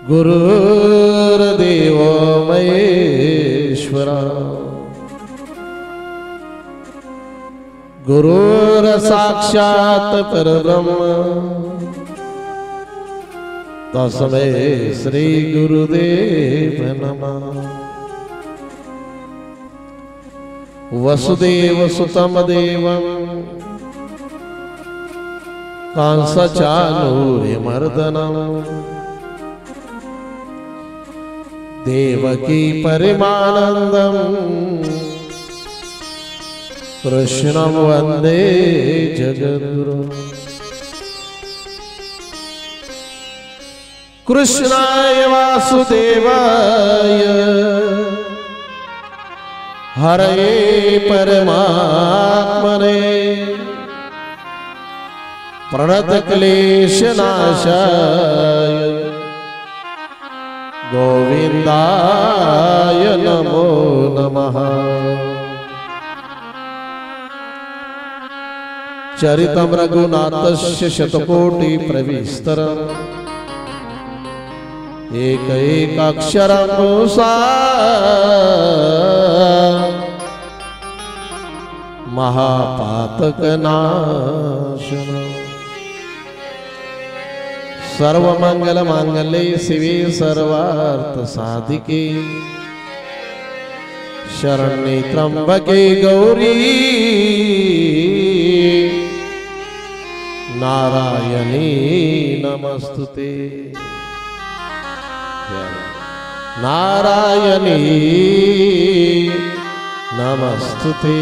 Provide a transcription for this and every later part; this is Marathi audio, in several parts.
गुरुर्देव महेश्वरा गुरुर्साक्षात् परब्रह्म तस्मै श्री गुरुदेव नमः। वसुदेव सुतं देवं कंसचाणूर्यमर्दनं देवकी परमानंदं कृष्णं वंदे जगद्गुरुं। कृष्णाय वासुदेवाय हरे परमात्मने प्रणतक्लेशनाशाय गोविंदाय नमो नमः। चरितं रघुनाथस्य शतकोटि प्रविस्तरम् एकैकाक्षरं महापातकनाशनम्। सर्वमंगलमांगल्ये शिवे सर्वार्थसाधिके शरण्ये त्र्यंबके गौरी नारायणी नमस्तुते। नारायणी नमस्तुते।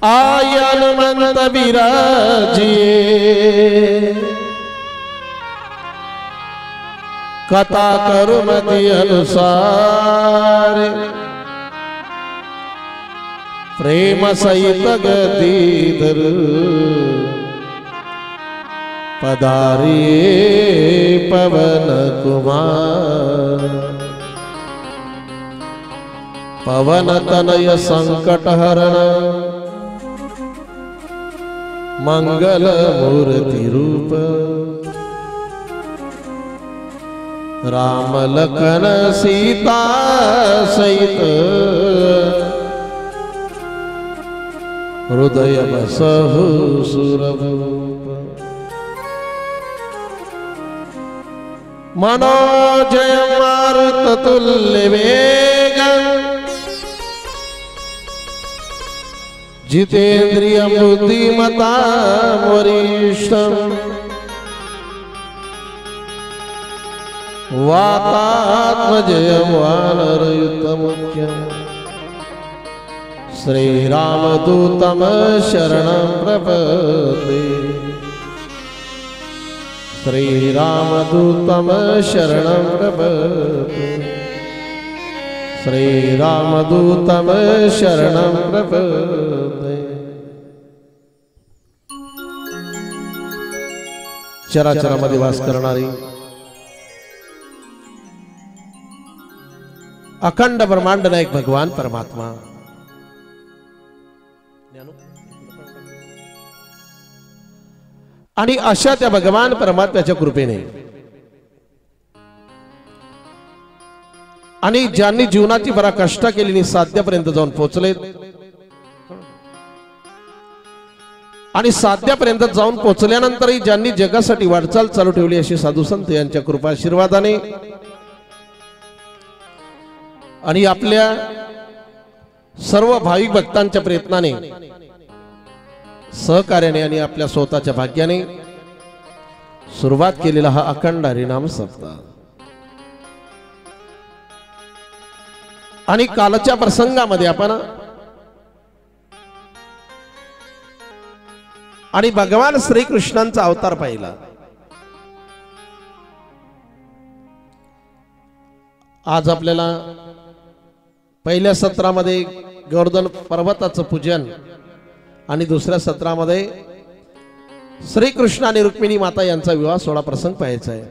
आयन मंत विराजिए कथा करुमति अनुसार प्रेम सहित गदीधर पधारिए पवन कुमार। पवन तनय संकट हरण मंगल मूर्ति रूप राम लखन सीता सहित हृदय बसहु सुरभूप। मनोजय मारुत तुल्य वेगं जितेन्द्रिय बुद्धिमतां वरिष्ठं वातात्मजयं वानरयुतमुख्यं श्रीरामदूतं शरणं प्रपद्ये। श्रीरामदूतं शरणं प्रपद्ये। श्रीरामदूतं शरणं प्रपद्ये। चराचरामध्ये वास करणारी अखंड ब्रह्मांड नायक भगवान परमात्मा आणि अशा त्या भगवान परमात्म्याच्या कृपेने आणि ज्यांनी जीवनाची पराकाष्ठा केली साध्यापर्यंत जाऊन पोहोचले आणि साध्यापर्यंत जाऊन पोहोचल्यानंतरही ज्यांनी जगासाठी वाटचाल चालू ठेवली अशी साधू संत यांच्या कृपा आशीर्वादाने आणि आपल्या सर्व भाविक भक्तांच्या प्रयत्नाने सहकार्याने आणि आपल्या स्वतःच्या भाग्याने सुरुवात केलेला हा अखंड हरिनाम सप्ताह आणि कालच्या प्रसंगामध्ये आपण आणि भगवान श्रीकृष्णांचा अवतार पाहिला। आज आपल्याला पहिल्या सत्रामध्ये गोवर्धन पर्वताचं पूजन आणि दुसऱ्या सत्रामध्ये श्रीकृष्ण आणि रुक्मिणी माता यांचा विवाह सोहळा प्रसंग पाहायचा आहे।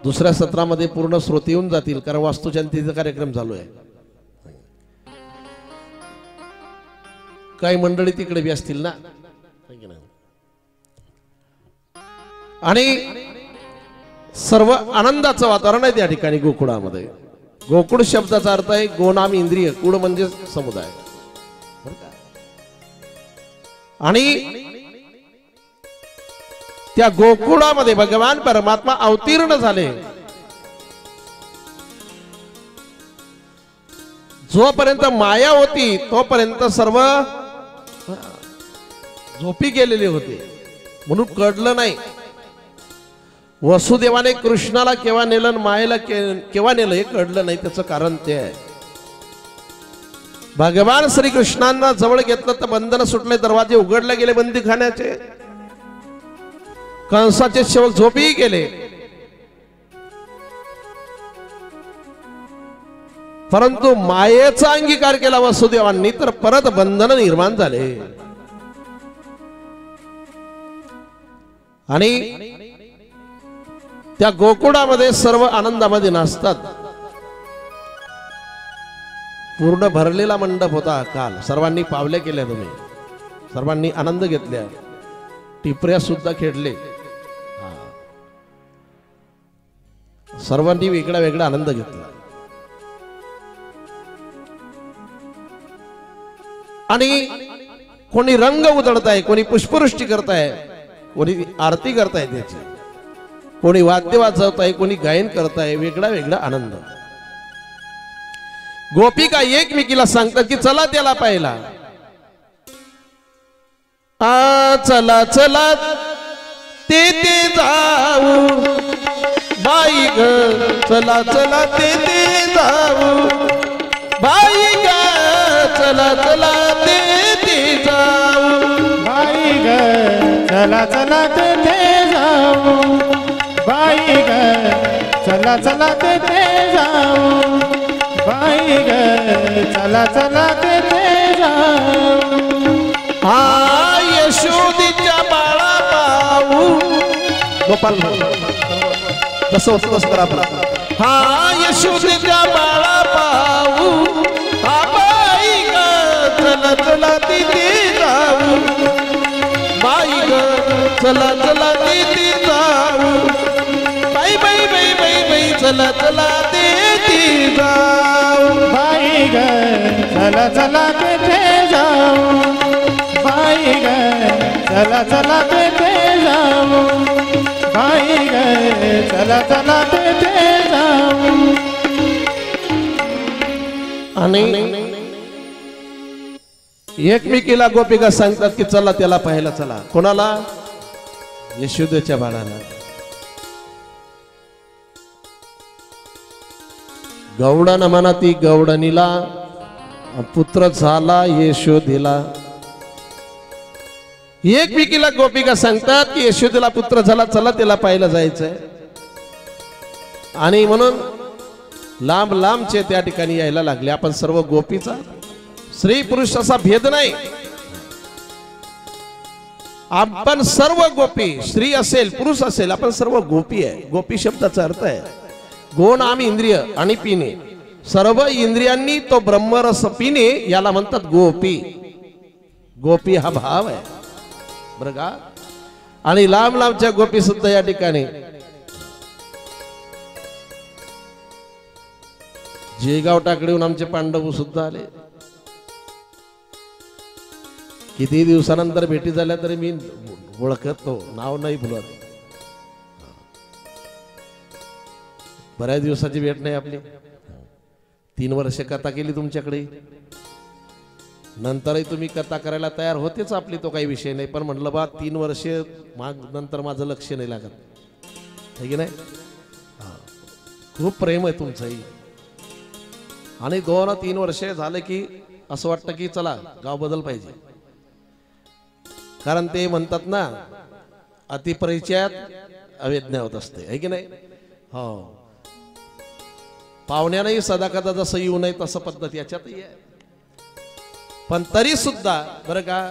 दुसऱ्या सत्रामध्ये पूर्ण श्रोते येऊन जातील कारण वास्तुशांतीचा कार्यक्रम चालू आहे। काही मंडळी तिकडे बी असतील ना, आणि सर्व आनंदाचं वातावरण आहे त्या ठिकाणी गोकुळामध्ये. गोकुळ शब्दाचा अर्थ आहे गोनाम इंद्रिय, कुळ म्हणजे समुदाय. आणि त्या गोकुळामध्ये भगवान परमात्मा अवतीर्ण झाले. जोपर्यंत माया होती तोपर्यंत सर्व झोपी गेलेले होते, म्हणून कळलं नाही. वसुदेवाने कृष्णाला केव्हा नेलं आणि मायेला केव्हा नेलं हे कळलं नाही. त्याचं कारण ते आहे, भगवान श्रीकृष्णांना जवळ घेतलं तर बंधन सुटले, दरवाजे उघडले गेले बंदीखान्याचे. कंसाचे सेवक झोपी गेले, परंतु मायेचा अंगीकार केला वसुदेवांनी तर परत बंधन निर्माण झाले. आणि त्या गोकुळामध्ये सर्व आनंदामध्ये नाचतात. पूर्ण भरलेला मंडप होता काल. सर्वांनी पावल्या केल्या, तुम्ही सर्वांनी आनंद घेतल्या, टिपऱ्या सुद्धा खेळले. सर्वांनी वेगळा वेगळा आनंद घेतला. आणि कोणी रंग उधळताय, कोणी पुष्पवृष्टी करताय, कोणी आरती करताय त्याची, कोणी वाद्य वाजवताय, कोणी गायन करताय, वेगळा वेगळा आनंद. गोपिका एकमेकीला सांगतात की चला त्याला पाहिला. चला चला ते जाऊ बाई ग, चला चला ते जाऊ बाई ग, चला चला ते जाऊ बाई ग, चला चला ते जाऊ बाई ग, चला चला ते जाऊ बाई ग, चला चला ते जाऊ. हा यशोदेच्या बाळा पाहू, गोपाल तसं होतं तसं करा. हा यशोदेच्या बाळा पाहू, हा बाई ग, चला चला तिथे जाऊ बाई ग, चला चला तिथे जाऊ बाई बाई बाई बाई बाई, चला चला तिथे जाऊ बाई ग, चला चला ते जाऊ बाई ग, चला चला ते जाऊ बाई ग, चला चला ते जाऊ. आणि एकमेकीला गोपिका सांगतात की चला त्याला पाहायला चला. कोणाला? यशोदेच्या बाळाला. गौडन मनाती गौडनीला पुत्र झाला यशोदेला. एकमेकीला गोपिका सांगतात की यशोदेला पुत्र झाला, चला त्याला पाहायला जायचंय. आणि म्हणून लांब लांबचे त्या ठिकाणी यायला लागले. आपण सर्व गोपीचा, स्त्री पुरुष असा भेद नाही, आपण सर्व गोपी, स्त्री असेल पुरुष असेल, आपण सर्व गोपी आहे. गोपी शब्दाचा अर्थ आहे गोण आम इंद्रिय आणि पिणे, सर्व इंद्रियांनी तो ब्रह्मरस पिणे याला म्हणतात गोपी. गोपी हा भाव आहे बरं का. आणि लांब लांबच्या गोपी सुद्धा या ठिकाणी जेगाव टाकडीहून आमचे पांडव सुद्धा आले. किती दिवसानंतर भेटी झाल्या तरी मी ओळखतो, नाव नाही भुलत. बऱ्याच दिवसाची भेट नाही आपली. 3 वर्ष कथा केली तुमच्याकडे, नंतरही तुम्ही कथा करायला तयार होतेच आपली, तो काही विषय नाही. पण म्हटलं बा 3 वर्ष नंतर माझं लक्ष नाही लागत है की नाही. खूप प्रेम आहे तुमचंही. आणि 2-3 वर्ष झाले की असं वाटतं की चला गाव बदल पाहिजे. कारण ते म्हणतात ना, अतिपरिचयात अविज्ञा होत असते है की नाही. हो, पाहुण्यानंही सदा कदा जसं येऊ नये तसं पद्धत याच्यातही आहे. पण तरी सुद्धा बरं का,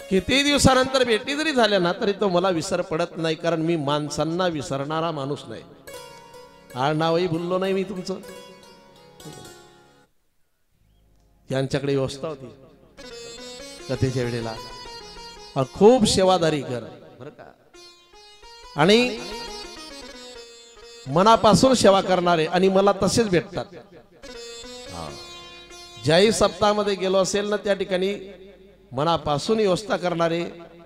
किती दिवसानंतर भेटी जरी झाल्या ना तरी तो मला विसर पडत नाही. कारण मी माणसांना विसरणारा माणूस नाही. आडनावही भुललो नाही मी तुमचं. त्यांच्याकडे व्यवस्था होती. कथेच्या वेळेला. खूप सेवादारी घर बरं का, आणि मनापासून सेवा करणारे, आणि मला तसेच भेटतात. ज्याही सप्ताहामध्ये गेलो असेल ना त्या ठिकाणी मनापासून व्यवस्था करणारे,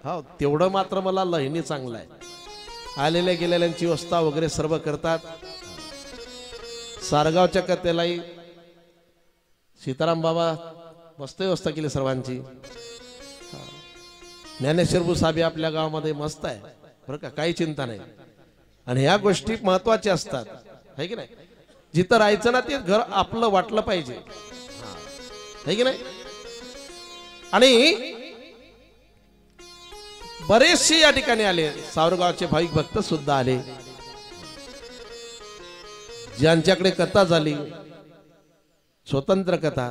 हा तेवढं मात्र मला लहिणी चांगलं आहे. आलेल्या गेलेल्यांची व्यवस्था वगैरे सर्व करतात. सारगावच्या कथेलाही सीताराम बाबा मस्त व्यवस्था केली सर्वांची. ज्ञानेश्वर साहेब आपल्या गावामध्ये मस्त आहे बरं का, काही चिंता नाही. आणि ह्या गोष्टी महत्वाच्या असतात, है की नाही. जिथं राहायचं ना ते घर आपलं वाटलं पाहिजे, है की नाही. आणि बरेचसे या ठिकाणी आले, सावरगावचे भाविक भक्त सुद्धा आले. ज्यांच्याकडे कथा झाली, स्वतंत्र कथा,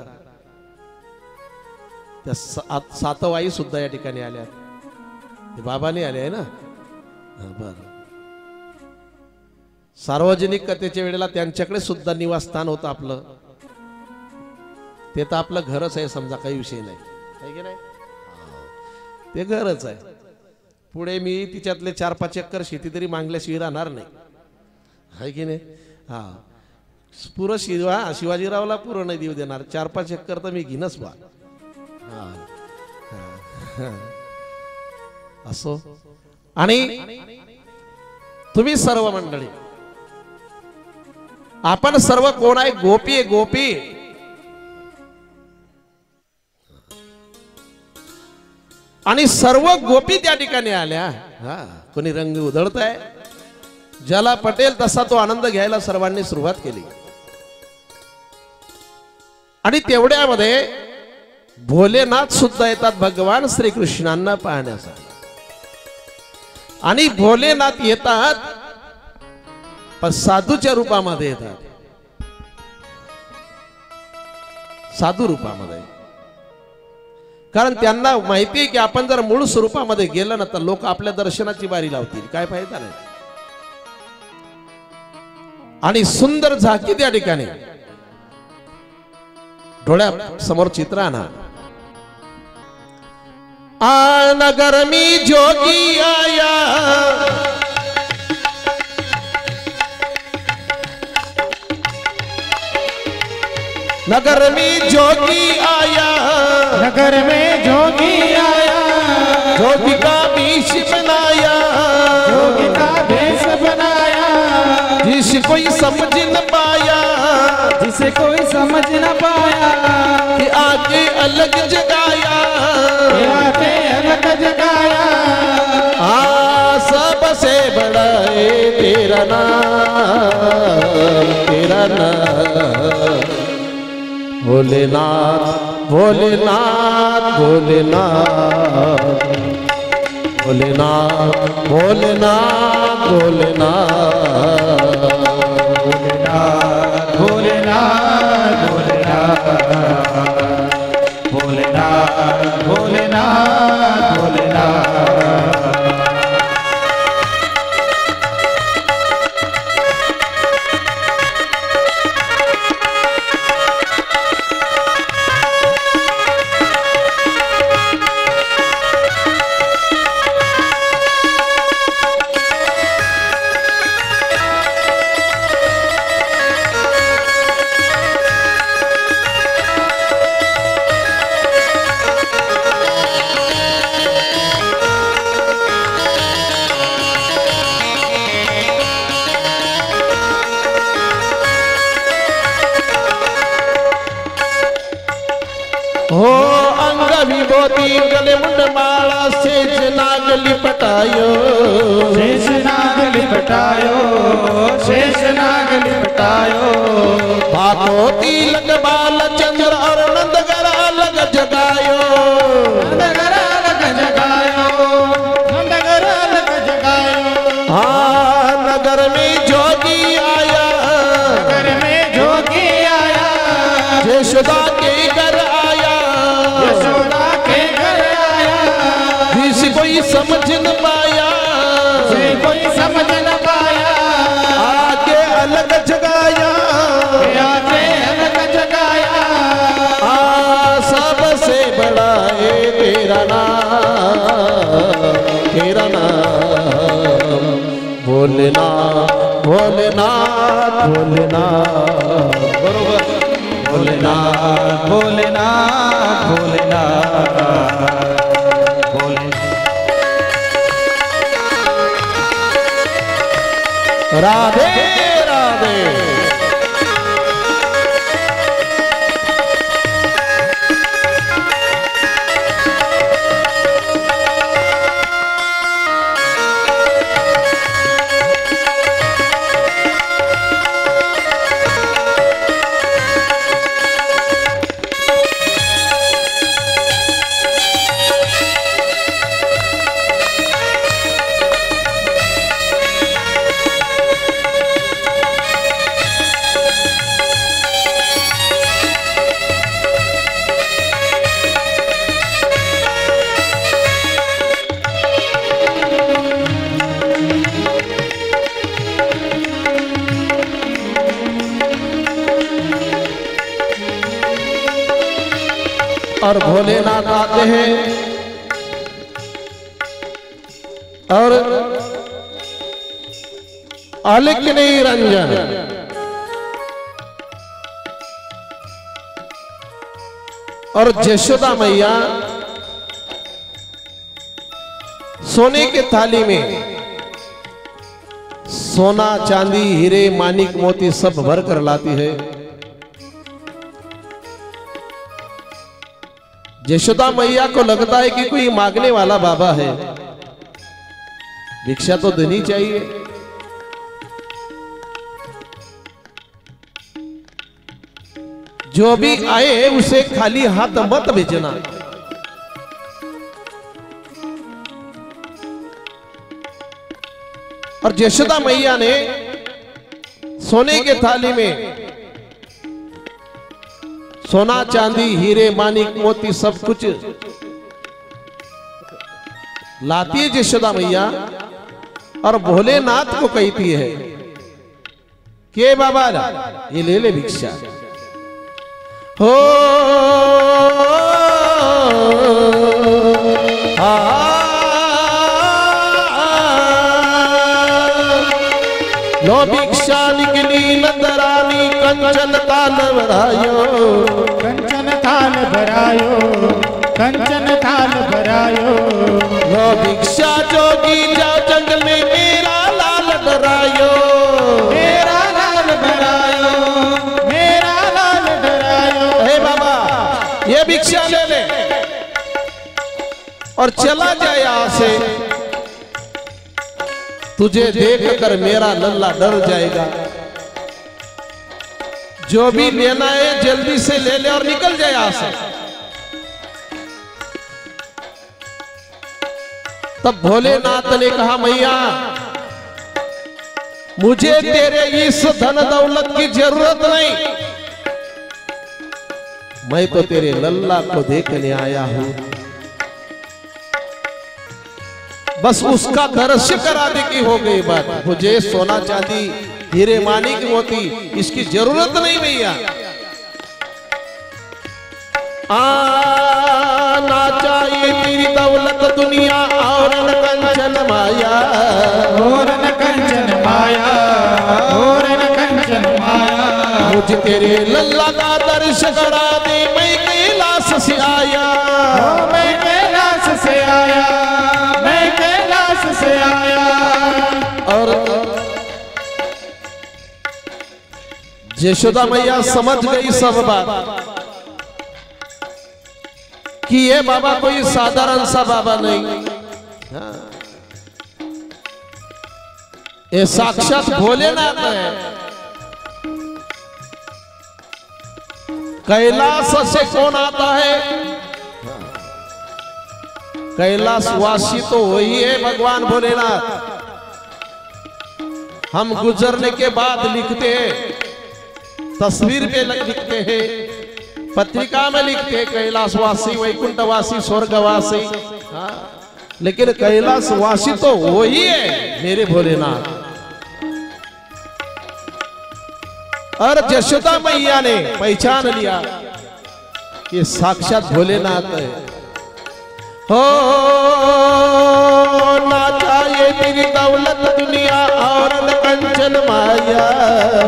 त्या सातवाई सुद्धा या ठिकाणी आल्या. ते बाबाने आले आहे ना. बर, सार्वजनिक कथेच्या वेळेला त्यांच्याकडे सुद्धा निवासस्थान होतं आपलं. ते तर आपलं घरच आहे समजा, काही विषय नाही, है की नाही. ते घरच आहे. पुढे मी तिच्यातले 4-5 एकर शेती तरी मागल्याशिवाय राहणार नाही, है की नाही. हा, पुरं शिवाजीरावला पुरं नाही देऊ देणार. 4-5 एकर तर मी घेणच बा. असो. आणि तुम्ही सर्व मंडळी, आपण सर्व कोण आहे? गोपी आहे, गोपी. आणि सर्व गोपी त्या ठिकाणी आल्या. हा, कोणी रंग उधळत आहे, ज्याला पटेल तसा तो आनंद घ्यायला सर्वांनी सुरुवात केली. आणि तेवढ्यामध्ये भोलेनाथ सुद्धा येतात भगवान श्रीकृष्णांना पाहण्यासाठी. आणि भोलेनाथ येतात पण साधूच्या रूपामध्ये येतात, साधू रूपामध्ये. कारण त्यांना माहिती आहे की आपण जर मूळ स्वरूपामध्ये गेलं ना तर लोक आपल्या दर्शनाची बारी लावतील, काय फायदा नाही. आणि सुंदर झाकी त्या ठिकाणी डोळ्या समोर चित्र आणा. नगर मी जोगी आया, नगर में जोगी आया, नगर में जोगी आया, जोगी का वेश बनाया, जोगी का भेष बनाया, जिसे कोई समझ न पाया, जिसे कोई समझ न पाया, कि आगे अलग जगाया, आगे अलग जगाया. सबसे बड़ा है तेरा नाम, तेरा नाम भोलेनाथ, भोलेनाथ, भोलेनाथ, भोलेनाथ, भोलेनाथ, भोलेनाथ, भोलेनाथ, भोलेनाथ, भोलेनाथ, भोलेनाथ, भोलेनाथ. हो अंग विभूति गले मुंड माला, शेष नाग लिपटायो, शेष नाग लिपटायो, शेष नाग लिपटायो. हाथों तिलक बाल चंद्र और नंदगरा लग जगायो, नंदगरा लग जगायो, नंदगरा लग जगायो. हाँ नगर में जोगी आया, नगर में जोगी आया, यशोदा के घर आया, यशोदा के घर आया, जिसे कोई समझ न पाया, जिसे कोई समझ न पाया, आगे अलग जगाया, आगे अलग जगाया. सबसे बड़ा है तेरा भोलेनाथ भोलेनाथ बरोबर भोलेनाथ भोलेनाथ भोलेनाथ भोले राधे राधे और भोलेनाथ आते हैं और अलिक निरंजन और यशोदा मैया सोने के थाली में सोना चांदी हीरे मानिक मोती सब भर कर लाती है। यशोदा मैया को लगता है कि कोई मांगने वाला बाबा है, भिक्षा तो देनी चाहिए। जो भी आए उसे खाली हाथ मत भेजना। और यशोदा मैया ने सोने के थाली में सोना चांदी हीरे मानिक मोती सब कुछ लाती है यशोदा मैया और भोलेनाथ को कहती है के बाबा ये ले ले भिक्षा। हो लो भिक्षा निकली नंदरानी कंचन ताल भरायो कंचन थाल भरायो कंचन थाल भरायो लो भिक्षा जोगी जाओ जंगल में मेरा लाल डरायो मेरा लाल डरायो मेरा लाल डरायो। हे बाबा ये भिक्षा ले ले और चला जाए यहाँ से। तुझे देखकर मेरा लल्ला डर जाएगा। जो भी लेना है जल्दी से ले ले और निकल जाए यहां से। तब भोलेनाथ ने कहा मैया मुझे तेरे इस धन दौलत की जरूरत नहीं, मैं तो तेरे लल्ला को देखने आया हूं, बस उसका दर्शन करा दे की हो गई बात। मुझे सोना चांदी हीरे मानिक मोती इसकी जरूरत नहीं भैया। आना चाहिए तेरी दौलत दुनिया और न कंचन माया और न कंचन माया और न कंचन माया। मुझे तेरे लल्ला का दर्शन करा दे मैं कैलाश से आया मैं कैलाश से आया मैं कैलाश से आया। और यशोदा मैया समझ गई सब बात कि ये बाबा कोई साधारण सा बाबा नहीं, ये साक्षात भोलेनाथ है। कैलाश से कौन आता है? कैलाशवासी तो वही है भगवान भोलेनाथ। हम गुजरने के बाद लिखते हैं, तस्वीर पे लिखते हैं, पत्रिका में लिखते हैं कैलाशवासी वैकुंठवासी स्वर्गवासी, लेकिन कैलाशवासी तो वही है मेरे भोलेनाथ। और यशोदा मैया ने पहचान लिया कि साक्षात भोलेनाथ है। हो ना चाहिए तेरी दौलत दुनिया और न कंचन माया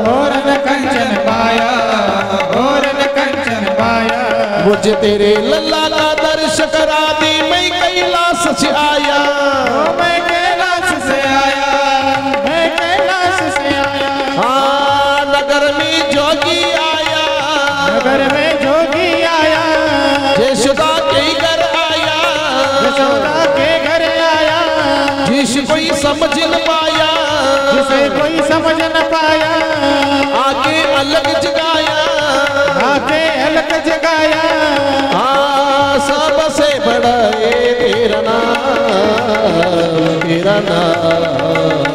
और न कंचन पाया, और न कंचन पाया। मुझे तेरे लल्ला का दर्श करा दी, मैं कैलाश से आया, मैं कैलाश से आया, मैं कैलाश से आया। हाँ नगर में जोगी आया, नगर में जोगी आया, यशोदा के घर आया, यशोदा के घर आया। जिस कोई समझ न पाया, जिसे कोई समझ न पाया, आगे अलग जगाया, आके अलग जगाया। हाँ सबसे बड़ा ये तेरा नाम, तेरा नाम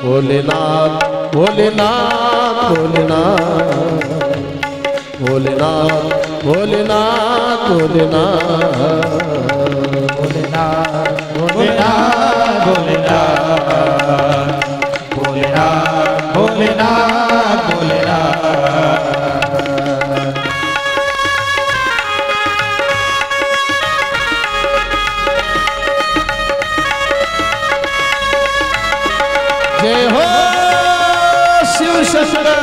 भोलेनाथ, भोलेनाथ, भोलेनाथ, भोलेनाथ, भोलेनाथ, भोलेनाथ, भोलेनाथ, भोलेनाथ, भोलेनाथ, भोलेनाथ, भोलेनाथ, भोलेनाथ। जय हो शिव शंकर।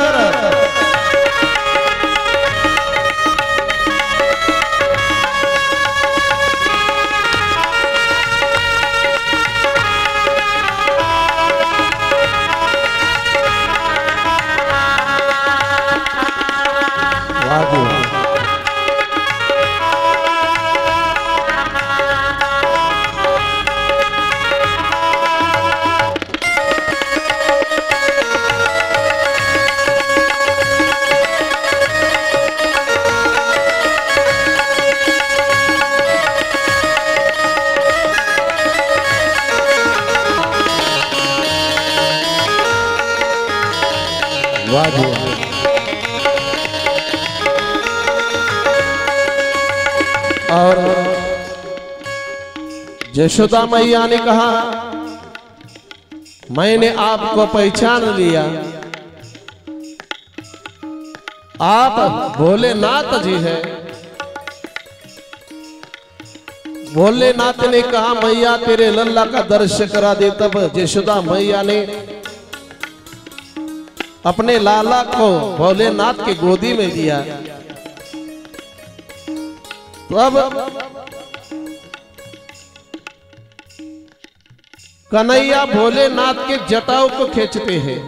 और यशोदा मैया ने कहा मैंने आपको पहचान लिया, आप भोलेनाथ जी हैं। भोलेनाथ ने कहा मैया तेरे लल्ला का दर्शन करा दे। तब यशोदा मैया ने अपने लाला को भोलेनाथ के गोदी में दिया। तब कन्हैया भोलेनाथ के जटाओं को खींचते हैं।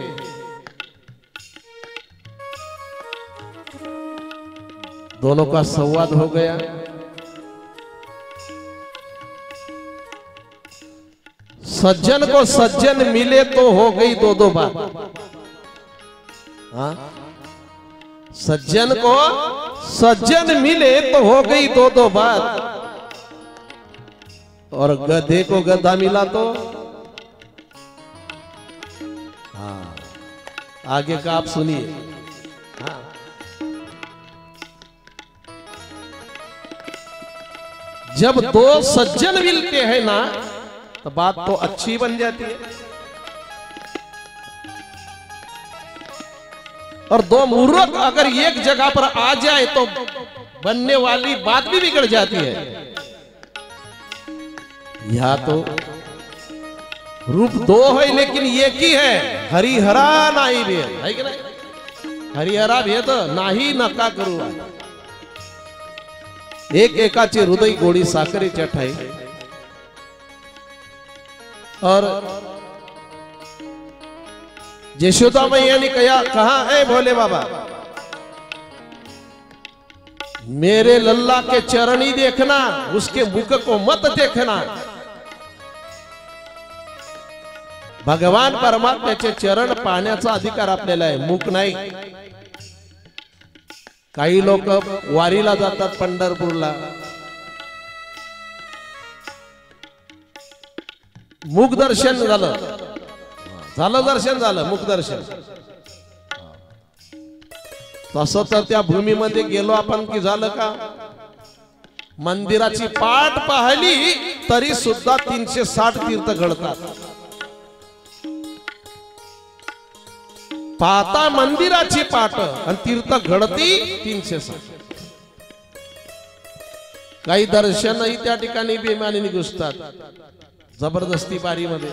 दोनों का संवाद हो गया। सज्जन को सज्जन मिले तो हो गई दो दो बात। हाँ? सज्जन को सज्जन मिले तो हो गई दो दो बात, और गधे को गधा मिला तो हाँ आगे का आप सुनिए। हाँ जब दो सज्जन मिलते हैं ना तो बात तो अच्छी बन जाती है, और दो मूर्ख अगर एक जगह पर आ जाए तो बनने वाली बात भी बिगड़ जाती है। यहां तो रूप दो है लेकिन एक ही है, हरिहरा नाही भेद है कि नहीं? हरिहरा भेद नाही नका करू। एक एकाचे हृदय गोडी साखरेच्या ठाई। और यशोदा मैया ने कहा है भोले बाबा मेरे लल्ला के चरण ही देखना, उसके मुख को मत देखना। भगवान परमात्म्याचे चरण पाहण्याचा अधिकार आपल्याला आहे, मुख नाही। काही लोक वारीला जातात पंढरपूरला, मुख दर्शन झालं दर्शन झालं मुख दर्शन। तसं तर त्या भूमीमध्ये गेलो आपण की झालं का? मंदिराची पाठ पाहिली तरी सुद्धा 360 तीर्थ घडतात। पाहता मंदिराची पाठ आणि तीर्थ घडती 360। काही दर्शनही त्या ठिकाणी बेमानीने घुसतात, जबरदस्ती बारीमध्ये।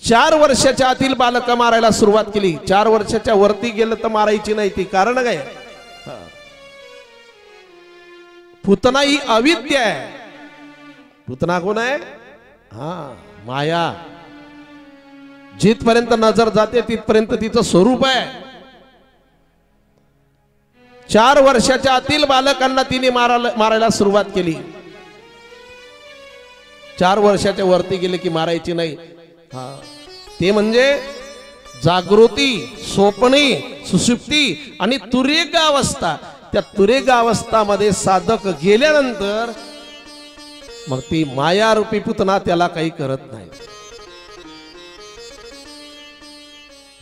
4 वर्षाच्या आतील बालक मारायला सुरुवात केली. 4 वर्षाच्या वरती गेलं तर मारायची नाही ती. कारण काय? पुतना ही अविद्या आहे. पुतना कोण आहे? माया. जिथपर्यंत नजर जाते तिथपर्यंत तिचं स्वरूप आहे. 4 वर्षाच्या आतील बालकांना तिने मारायला सुरुवात केली. 4 वर्षाच्या वरती गेले की मारायची नाही. ते म्हणजे जागृती, स्वप्नी, सुषुप्ती आणि तुरेग अवस्था. त्या तुरेग अवस्थामध्ये साधक गेल्यानंतर मग ती माया रूपी पुतना त्याला काही करत नाही.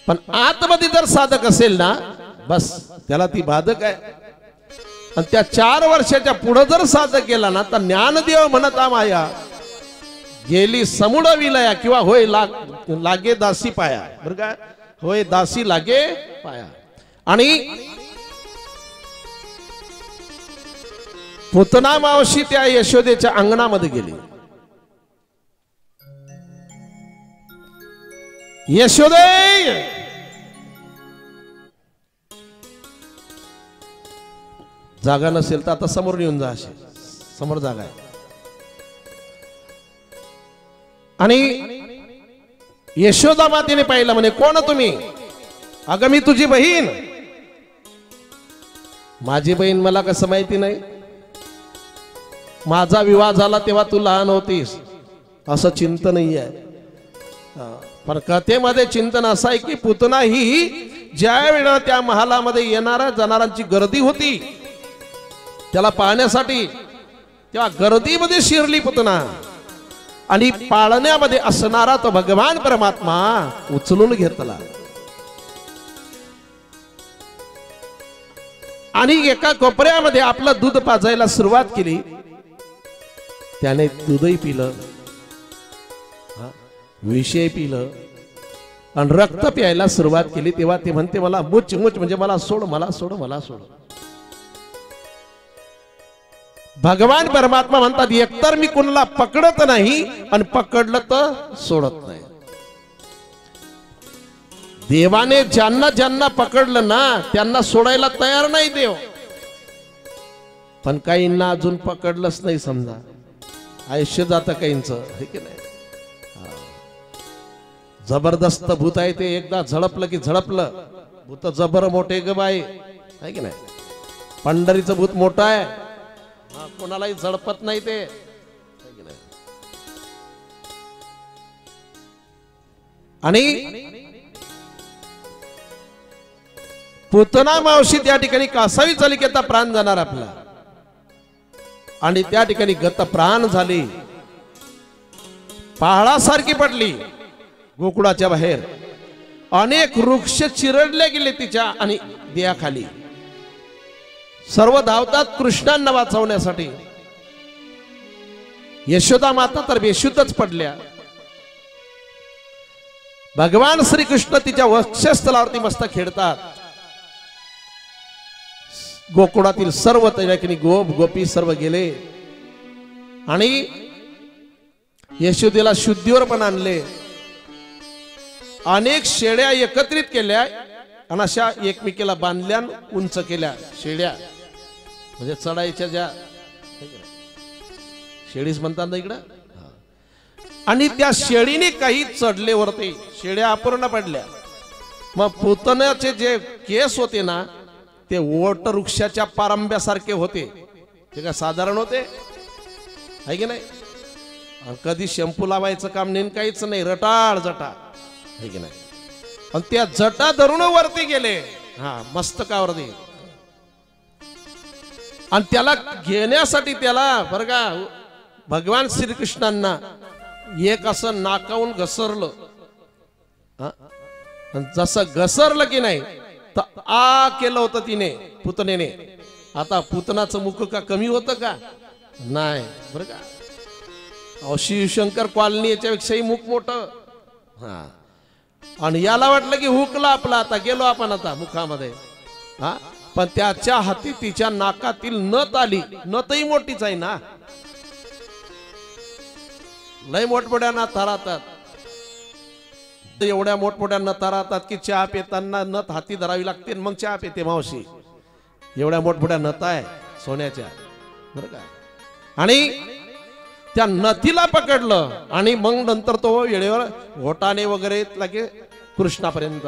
पण आतमध्ये जर साधक असेल ना, बस त्याला ती बाधक आहे. आणि त्या 4 वर्षाच्या पुढे जर साधक गेला ना, तर ज्ञानदेव म्हणता माया गेली समूळ विलया, किंवा होय लागे दासी पाया. बरं का? होय दासी लागे पाया. आणि पुतना मावशी त्या यशोदेच्या अंगणामध्ये गेली. यशोदे, जागा नसेल तर आता समोर येऊन जा. अशी समोर जागा आहे. आणि यशोदा मातेने पाहिलं. म्हणे कोण तुम्ही? अगं मी तुझी बहीण. माझी बहीण मला कसं माहिती नाही? माझा विवाह झाला तेव्हा तू लहान होतीस, असं चिंतन नाही आहे. पण कथेमध्ये चिंतन असं आहे की पुतना ही ज्या वेळेला त्या महालामध्ये येणाऱ्या जाणाऱ्यांची गर्दी होती त्याला पाहण्यासाठी, तेव्हा गर्दीमध्ये शिरली पुतना. आणि पाळण्यामध्ये असणारा तो भगवान परमात्मा उचलून घेतला. आणि एका कोपऱ्यामध्ये आपलं दूध पाजायला सुरुवात केली. त्याने दूधही पिलं, विषय पिलं आणि रक्त प्यायला सुरुवात केली. तेव्हा ते म्हणते मला मुच मुच, म्हणजे मला सोड, मला सोड, मला सोड. भगवान परमात्मा म्हणतात एकतर मी कुणाला पकडत नाही आणि पकडलं तर सोडत नाही. देवाने ज्यांना ज्यांना पकडलं ना त्यांना सोडायला तयार नाही देव. पण काहींना अजून पकडलंच नाही. समजा आयुष्य जातं काहींचं, हे की नाही? जबरदस्त भूत आहे ते. एकदा झळपलं की झळपलं. भूत जबर मोठे ग बाई, आहे की नाही? पंढरीचं भूत मोठं आहे, कोणालाही झळपत नाही ते. आणि पुतना मावशी त्या ठिकाणी कासावी झाली की आता प्राण जाणार आपला. आणि त्या ठिकाणी गत प्राण झाली. पहाडासारखी पडली गोकुळाच्या बाहेर. अनेक वृक्ष चिरडले गेले तिच्या आणि देहाखाली. सर्व धावतात कृष्णांना वाचवण्यासाठी. यशोदा माता तर बेशुद्धच पडल्या. भगवान श्रीकृष्ण तिच्या वक्षस्थलावरती मस्त खेळतात. गोकुळातील सर्व त्या गोप गोपी सर्व गेले आणि यशोदेला शुद्धीवर पण आणले. अनेक शेळ्या एकत्रित केल्या आणि अशा एकमेकीला बांधल्या, उंच केल्या. शेळ्या म्हणजे चढायच्या ज्या शेळीच म्हणतात ना इकडं. आणि त्या शेळीने काही चढले वरती, शेळ्या अपूर्ण पडल्या. मग पुतण्याचे जे केस होते ना ते वट वृक्षाच्या पारंब्यासारखे होते. ते काय साधारण होते, आहे की नाही? कधी शॅम्पू लावायचं काम नाही, काहीच नाही, रटाळ जटा, आहे की नाही? आणि त्या जटा धरून वरती गेले, मस्तकावरती. आणि त्याला घेण्यासाठी त्याला बरं का भगवान श्रीकृष्णांना एक असं नाकावून घसरलं. जसं घसरलं की नाही तर आ केलं होतं तिने, पुतनेने. आता पुतनाचं मुख का कमी होतं का? नाही बरं का. शिवशंकर कॉलनी याच्यापेक्षाही मुख मोठं. आणि याला वाटलं की हुकला आपला, आता गेलो आपण आता मुखामध्ये. पण त्याच्या हाती तिच्या नाकातील नथ आली. नथही मोठीच आहे ना, लय मोठमोठ्या नाथ राहतात. एवढ्या मोठमोठ्या नता राहतात की चहा पिताना नथ हाती धरावी लागते मग चहा पिते मावशी. एवढ्या मोठमोठ्या नता आहे सोन्याच्या, बरं का. आणि त्या नथीला पकडलं आणि मग नंतर तो वेळेवर घोटाने वगैरे लागे कृष्णापर्यंत.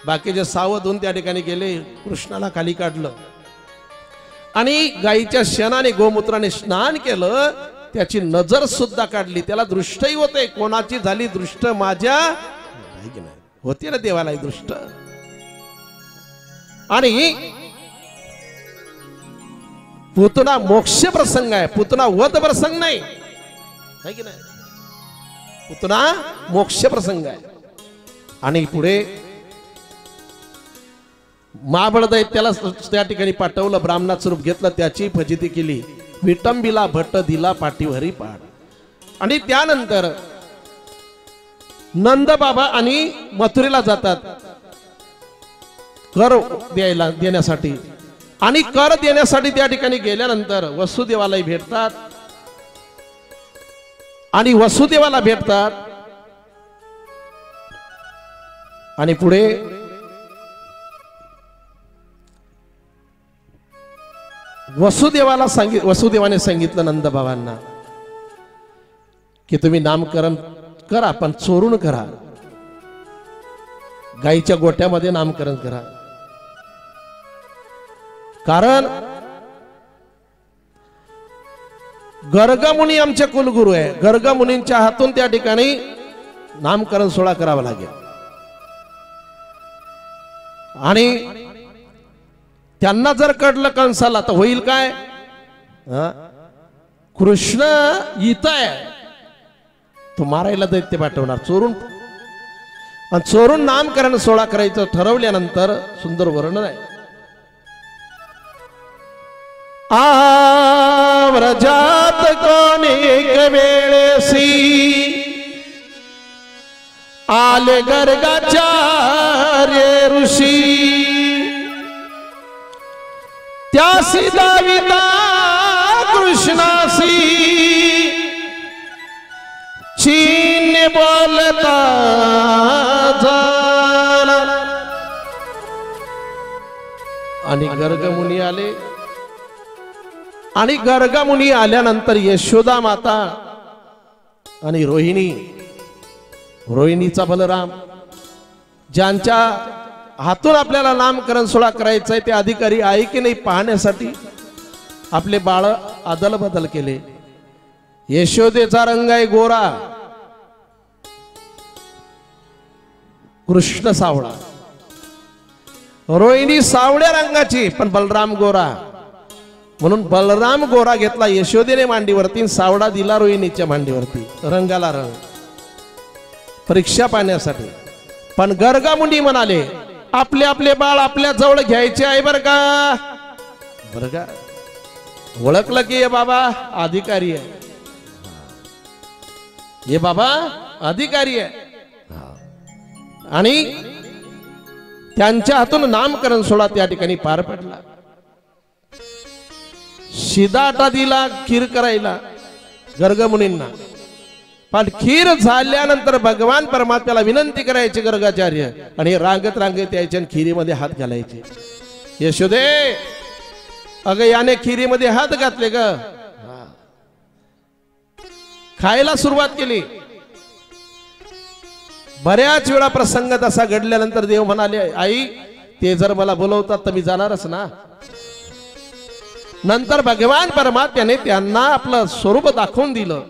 बाकीचे सावध होऊन त्या ठिकाणी गेले, कृष्णाला खाली काढलं आणि गाईच्या शेणाने गोमूत्राने स्नान केलं. त्याची नजर सुद्धा काढली. त्याला दृष्टही होते. कोणाची झाली दृष्ट? माझ्या होती ना देवाला दृष्ट. आणि पुतना मोक्ष प्रसंग आहे, पुतना वध प्रसंग नाही, है की नाही. पुतना मोक्ष प्रसंग आहे. आणि पुढे महाबळदैत्याला त्या ठिकाणी पाठवलं, ब्राह्मणाचं रूप घेतलं, त्याची फजिती केली. विटंबिला भट्ट दिला पाठीवरी पाड. आणि त्यानंतर नंद बाबा आणि मथुरेला जातात कर देण्यासाठी. आणि कर देण्यासाठी त्या ठिकाणी गेल्यानंतर वसुदेवालाही भेटतात. आणि वसुदेवाला भेटतात आणि पुढे वसुदेवाने सांगितलं नंदबाबांना की तुम्ही नामकरण करा पण चोरून करा. गाईच्या गोट्यामध्ये नामकरण करा. कारण गर्गमुनी आमचे कुलगुरू आहे. गर्गमुनींच्या हातून त्या ठिकाणी नामकरण सोहळा करावा लागेल. आणि त्यांना जर कळलं कंसाला तर होईल काय? कृष्ण इथं आहे, तो मारायला दैत्य पाठवणार चोरून. आणि चोरून नामकरण सोहळा करायचं ठरवल्यानंतर सुंदर वर्णन आहे. व्रजात कोणी एक वेळेसी आले गर्गाचार्य ऋषी. त्यासी दाविता कृष्णासी चीन बोलता झाला. आणि गर्गमुनी आले. आणि गर्गमुनी आल्यानंतर यशोदा माता आणि रोहिणीचा बलराम, ज्यांच्या हातून आपल्याला नामकरण सोहळा करायचा आहे ते अधिकारी आहे की नाही पाहण्यासाठी आपले बाळ अदल बदल केले. यशोदेचा रंग आहे गोरा, कृष्ण सावळा. रोहिणी सावळ्या रंगाची पण बलराम गोरा, म्हणून बलराम गोरा घेतला यशोदेने मांडीवरती, सावळा दिला रोहिणीच्या मांडीवरती. रंगाला रंग परीक्षा पाहण्यासाठी. पण गर्गमुनी म्हणाले आपले आपले बाळ आपल्या जवळ घ्यायचे आहे बर का. बर का, ओळखलं की हे बाबा अधिकारी आहे, हे बाबा अधिकारी आहे. आणि त्यांच्या हातून नामकरण सोहळा त्या ठिकाणी पार पडला. शिदाटा दिला खीर करायला गर्गमुनींना. पण खीर झाल्यानंतर भगवान परमात्म्याला विनंती करायची गर्गाचार्य, आणि रांगत रांगत यायचे आणि खिरीमध्ये हात घालायचे. यशोदे अगं याने खिरीमध्ये हात घातले ग. खायला सुरुवात केली. बऱ्याच वेळा प्रसंग तसा घडल्यानंतर देव म्हणाले आई ते जर मला बोलवतात तर मी जाणारच ना. नंतर भगवान परमात्म्याने त्यांना आपलं स्वरूप दाखवून दिलं.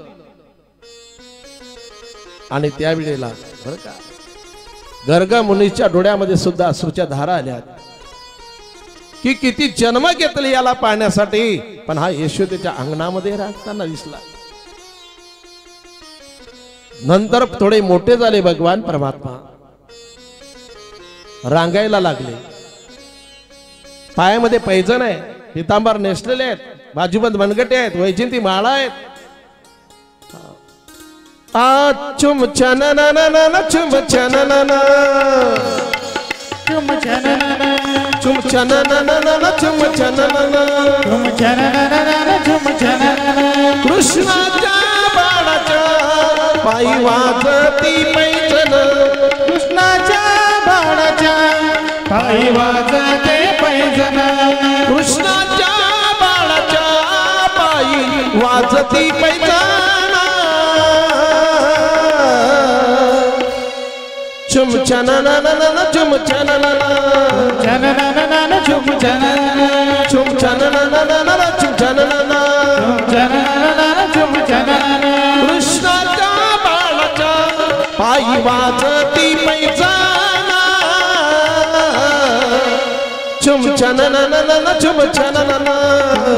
आणि त्यावेळेला बरं का गर्गमुनीच्या डोळ्यामध्ये सुद्धा अश्रूच्या धारा आल्या की किती जन्म घेतले याला पाहण्यासाठी. पण हा यशोदेच्या अंगणामध्ये राहताना दिसला. नंतर थोडे मोठे झाले भगवान परमात्मा, रांगायला लागले. पायामध्ये पैजण आहे, पितांबर नेसलेले आहेत, बाजूबंद मनगटे आहेत, वैजयंती माळा आहेत. चुम चननननन चुम चनननन चुम चनननन चुम चनननन चुम चनननन चुम चनननन चुम चनननन. कृष्णाच्या बाळाच्या पायी वाजती पैजण पायी वाजते पैंजण कृष्णाच्या बाळाच्या पायी वाजती पैजाना चुम चननननन चुम चननन चननननन चुम चनन चुम चननननन चुम चननन चनननन चुम चनन कृष्णाच्या बाळाच्या पायी वाजती पैजाना चुम चननननन चुम चननन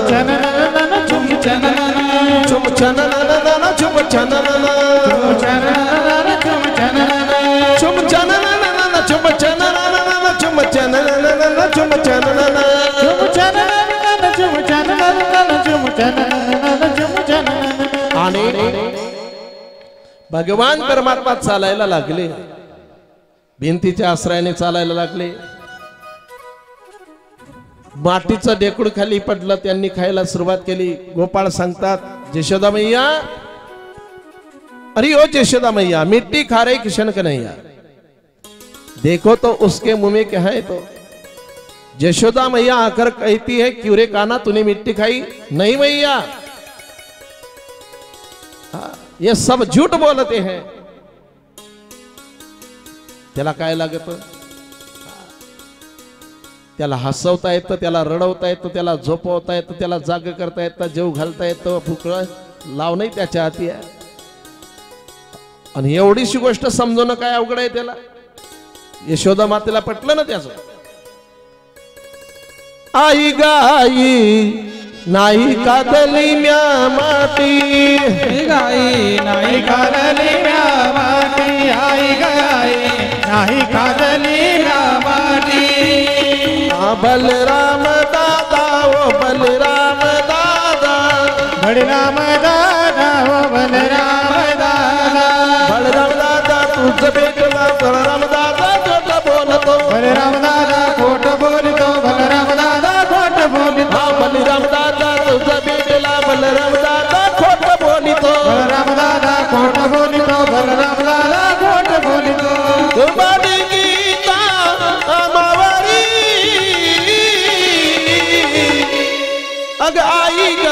चननननन चुम चनन चुम चनननन चुम चननन चनननन चुम चनन चुम चनननन चुम चननन चुम चननन चुम चननन चुम चनननन चुम चननन चुम चननन चुम चनन आणि भगवान परमात्मा चालायला लागले भिंतीच्या आश्रयाने चालायला लागले मातीचं डेकूड खाली पडलं त्यांनी खायला सुरुवात केली गोपाळ सांगतात यशोदा मैया अरे ओ यशोदा मैया मिट्टी खा रहे किशन कन्हैया देखो तो उसके मुंह में क्या है तो यशोदा मैया आकर कहती है क्यों रे काना तूने मिट्टी खाई नहीं मैया ये सब झूठ बोलते हैं त्याला काय लागत त्याला हसवता येतं त्याला रडवता येतं त्याला झोपवता येतं त्याला जाग करता येतं जेव घालता येतं फुकळं लावणंही त्याच्या हाती आहे आणि एवढीशी गोष्ट समजवणं काय अवघड आहे त्याला यशोदा मातेला पटलं ना त्याचं आई गाई नाही कादली म्या माती गाई नाही कादली म्या माती आई गाई नाही कादली म्या माती बलराम दादा ओ बलराम दादा बलराम दादा ओ बलराम दादा बलराम दादा तुझं भेटला बलराम दादा खोट बोलतो बलराम दादा खोट बोलतो बलराम दादा खोट बोलतो बलराम दादा तुझं भेटला बलराम दादा खोट बोलतो बलराम दादा खोट बोलतो बलराम दादा खोट बोलतो तुम्हारी गीता अमावरी अग आई ग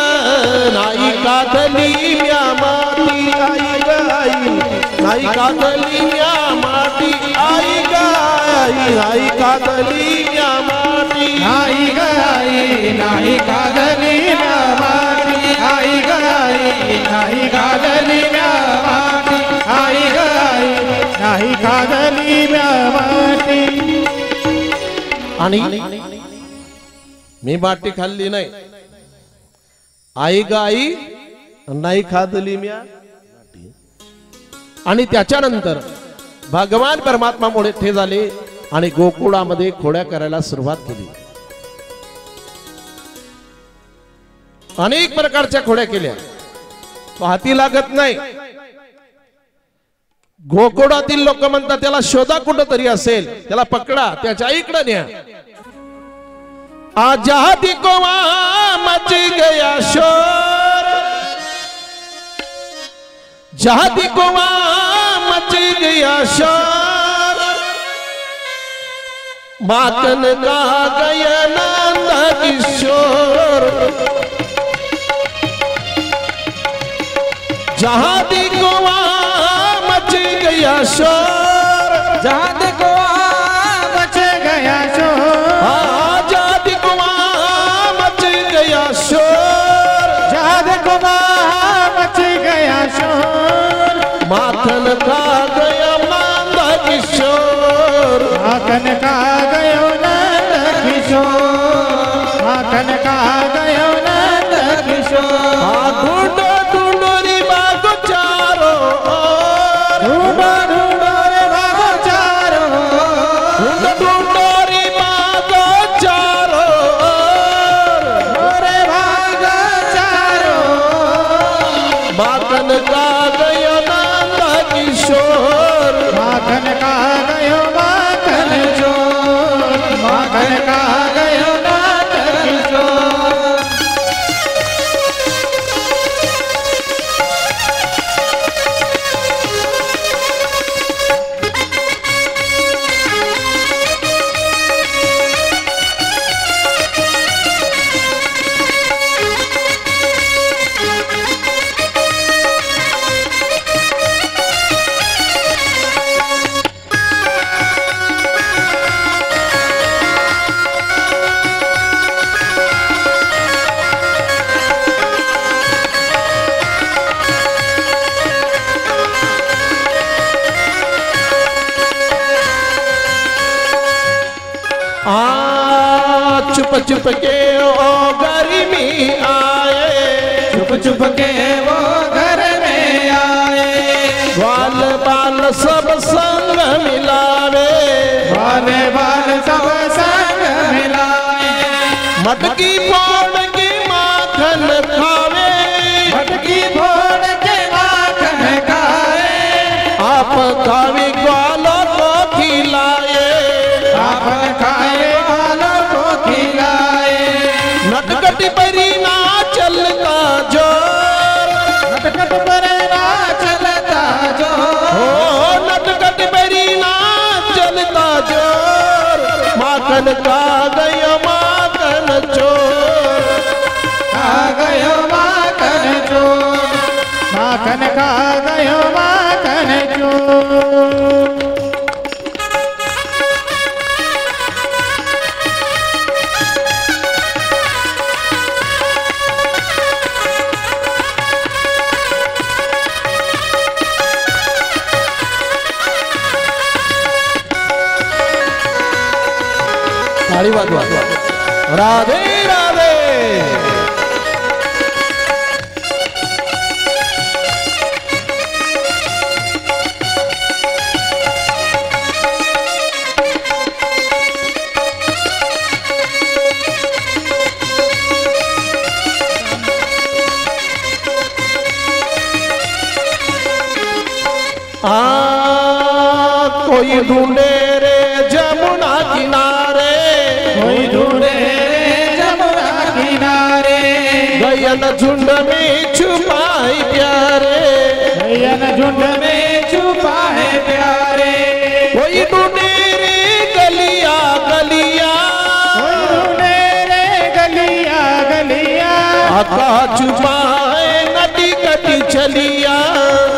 नाही कादली म्या माती आई ग आई नाही कादली म्या माती आई ग आई कादली म्या माती आई गाई नाही कादली म्या माती आई गाई नाही कादली म्या माती आई गाई नाही कादली म्या माती आणि मी माती खाल्ली नाही आई ग आई नाही खादली म्या आणि त्याच्यानंतर भगवान परमात्मा मोठे झाले आणि गोकुळामध्ये खोड्या करायला सुरुवात केली अनेक प्रकारच्या खोड्या केल्या तो हाती लागत नाही गोकुळातील लोक म्हणतात त्याला शोधा कुठं तरी असेल त्याला पकडा त्याच्या आईकडे न्या आजादी को वहां मच गया शोर जहादी को वहां मच गया शोर मातन का गया नंद किशोर जहादी को वहां मच गया शोर जहाद को मच गया शोर आजादी को वहां मच गया शोर जहाद को मच गया शोर माथन का गया नंद किशोर माखन का गयो नंद किशोर माखन का गयो नंद किशोर ढूंढो ढूंढो री बागो चारो ढूंढो ढूंढो रे बाबा चारो ढूंढो ढूंढो री बागो चारो रे भाग चारो माथन का गया नंद किशोर माखन का गयो माखन चोर माखन का गयो नंद किशोर चुप के ओ घर में आए, चुप चुप के वो घर में आए, बाल बाल सब संग मिलावे, बाले बाल सब संग मिलाए, मटकी फोड़ के माखन खावे, मटकी फोड़ के माखन खाए, आप खावे ग्वालों को खिलाए, आप खाए वालों को खिलाए, नटखट परी ना चलता जोर, नटखट पर ना चलता जो, ओ नटखट परी ना चलता जोर, माखन खा गयो माखन चोर, खा गयो माखन चोर, माखन खा गयो माखन चोर। ताली वाजवा, राधे राधे। कोई ढूंढे रे जमुना किनारे, कोई ढूंढे जमुना किनारे, गयन झुंड में छुपाई प्यारे, गयन झुंड में छुपाए प्यारे, कोई ढूंढे रे गलिया गलिया, कोई ढूंढे रे गलिया गलिया, आका छुपाए नटी कटी चलिया,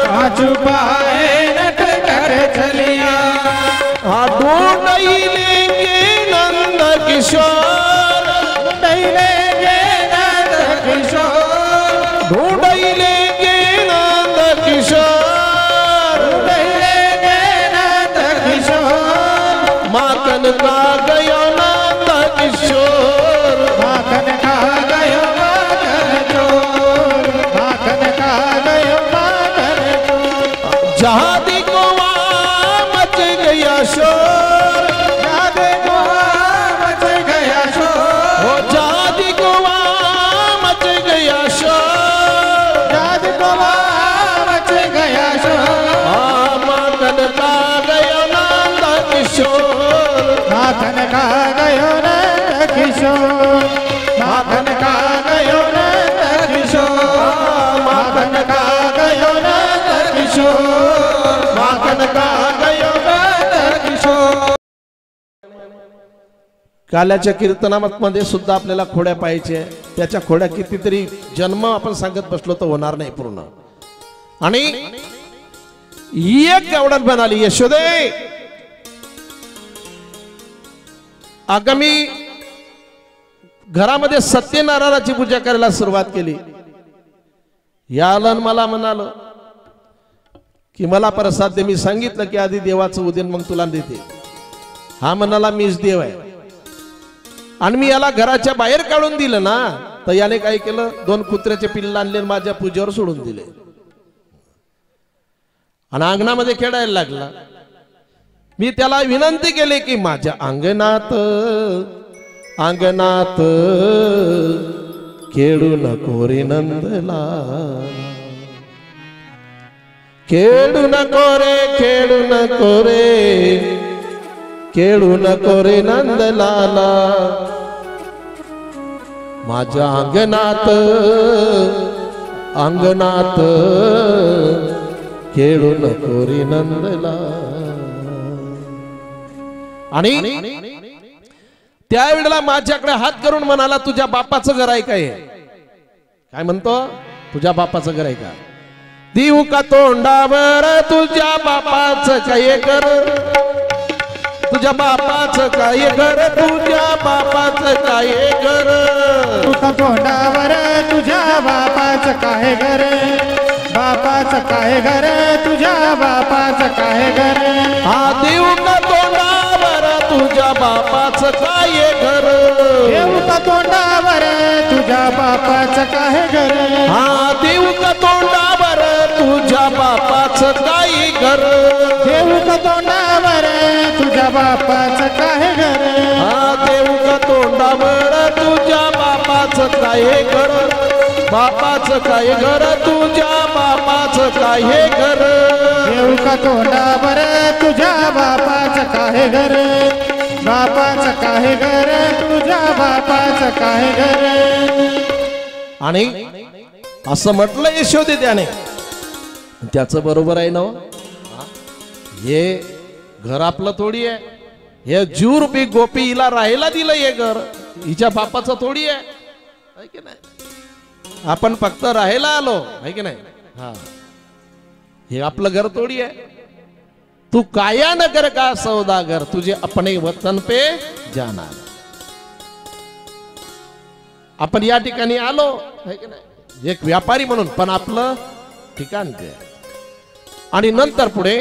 कहाँ छुपाए नट कर चलिया, ढूंढ ही लेंगे नंद किशोर, नहीं लेंगे नंद किशोर, ढूंढ ही लेंगे नंद किशोर, नहीं लेंगे नंद किशोर, माखन खा गयो नंद किशोर, माखन खा गयो माखन चोर, माखन खा गयो माखन चोर, जहाँ देखो वहाँ मच गया शोर, याद को मच गया शोर, हो जहाँ देखो वहाँ मच गया शोर, याद को मच गया शोर, माखन खा गयो नंद किशोर, माखन खा गयो नंद किशोर, माखन खा गयो नंद किशोर, माखन खा गयो नंद किशोर, माखन खा गयो नंद किशोर। काल्याच्या कीर्तनामध्ये सुद्धा आपल्याला खोड्या पाहिजे, त्याच्या खोड्या कितीतरी जन्म आपण सांगत बसलो तर होणार नाही पूर्ण. आणि एक गावडण म्हणाली, यशोदे आगामी घरामध्ये सत्यनारायणाची पूजा करायला सुरुवात केली. याला मला म्हणाल की मला प्रसाद दे. मी सांगितलं की आधी देवाचं उदेन मग तुला देते. हा म्हणाला मीच देव आहे. आणि मी याला घराच्या बाहेर काढून दिलं ना तर याने काय केलं, 2 कुत्र्याचे पिल्ल आणले माझ्या पूजेवर सोडून दिले आणि अंगणामध्ये खेळायला लागला. मी त्याला विनंती केली की माझ्या अंगणात अंगणात खेळू नको रे नंदला, खेळू नको रे, खेळू नको रे, खेळू नको रे नंदलाला. माझ्या अंगणात अंगणात खेळू नको रे नंदला. आणि त्यावेळेला माझ्याकडे हात करून म्हणाला, तुझ्या बापाचं घर आहे काय? काय म्हणतो? तुझ्या बापाचं घर आहे का? देऊ का तोंडावर तुझ्या बापाचं काय कर, तुझ्या बापाचं काय घर, तुझ्या बापाचं काय घर, तुझ्या तोंडावर तुझ्या बापाचं काय घर, बापाचं काय घर, तुझ्या बापाचं काय घर. हा देऊ का तोंडावर तुझ्या तुझ्या बापाचं काय घर देऊ का तोंडावर तुझ्या बापाचं काय घर हा देऊ का तोंडावर तुझ्या बापाचं काय घर देऊ का तोंडावर तुझ्या बापाचं काय घर हा देऊ का तोंडावर तुझ्या बापाचं काय घर बापाचं काय घर तुझ्या बापाचं काय घर देऊ का तोंडावर तुझ्या बापाचं काय घर बापाचं काय घर तुझ्या बापाचं काय घर आणि असं म्हटलं यशोदे त्याने त्याचं बरोबर आहे ना हे घर आपलं थोडी आहे हे जीव रूपी गोपी हिला राहायला दिलं हे घर हिच्या बापाचं थोडी आहे की नाही आपण फक्त राहायला आलो आहे की नाही हा हे आपलं घर थोडी आहे तू काया नगर का सौदागर तुझे अपने वतन पे जाणार आपण या ठिकाणी आलो आहे की नाही एक व्यापारी म्हणून पण आपलं ठिकाण ते आणि नंतर पुढे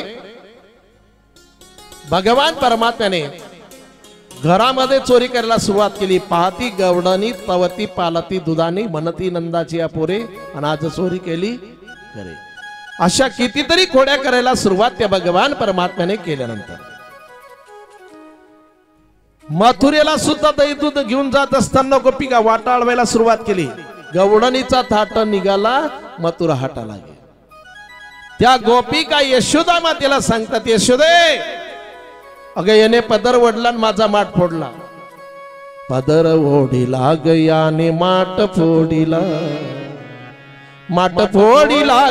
भगवान परमात्म्याने घरामध्ये चोरी करायला सुरुवात केली पाहती गवडणी तवती पालती दुधानी मनती नंदाची अपोरे आणि आज चोरी केली करे अशा कितीतरी खोड्या करायला सुरुवात त्या भगवान परमात्म्याने केल्यानंतर मथुरेला सुद्धा दही दूध घेऊन जात असताना गोपिका वाटाळवायला सुरुवात केली गवडणीचा थाट निघाला मथुरा हाटाला गेला त्या गोपिका यशोदा मातेला सांगतात यशोदे अगं याने पदर वडला माझा माठ फोडला पदर ओढीला गयाने माठ फोडीला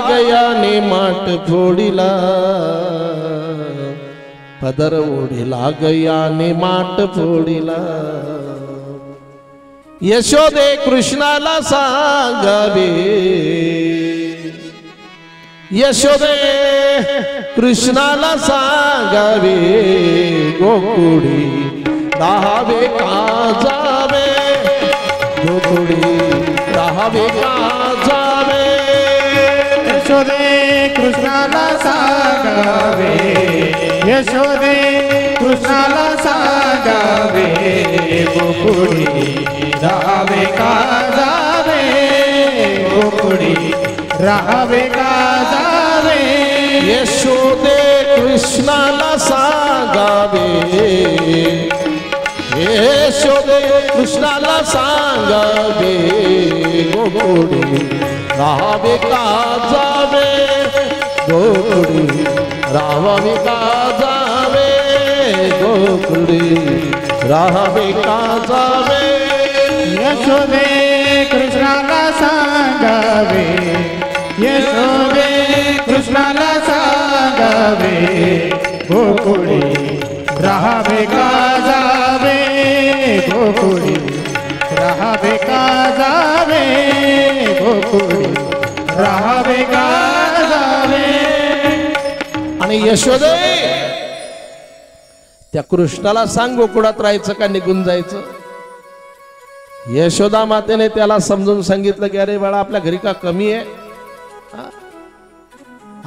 गयाने माठ फोडीला पदर ओढीला गयाने माठ फोडीला यशोदे कृष्णाला सांगावे यशोदे कृष्णाला सांगावे गोकुडी राहावे का जावे गोकुडी राहावे का जावे यशोदे कृष्णाला सांगावे यशोदे कृष्णाला सांगावे गोकुडी राहावे का जावे गोकुडी राहावे का जावे यशोदे कृष्णाला सांगावे यशोदे कृष्णाला सांगावे गोकुडी राहावे का जावे गोकुडी राहावे का जावे गोकुडी राहावे का जावे यशोदे कृष्णाला सांगावे यशोदे कृष्णाला सांगावे गोकुडी राहावे का जावे गोकुडी राहावे का जावे गोकुडी राहावे का जावे आणि यशोदे त्या कृष्णाला सांग गोकुळात राहायचं का निघून जायचं यशोदा मातेने त्याला समजून सांगितलं की अरे बाळा आपल्या घरी का कमी आहे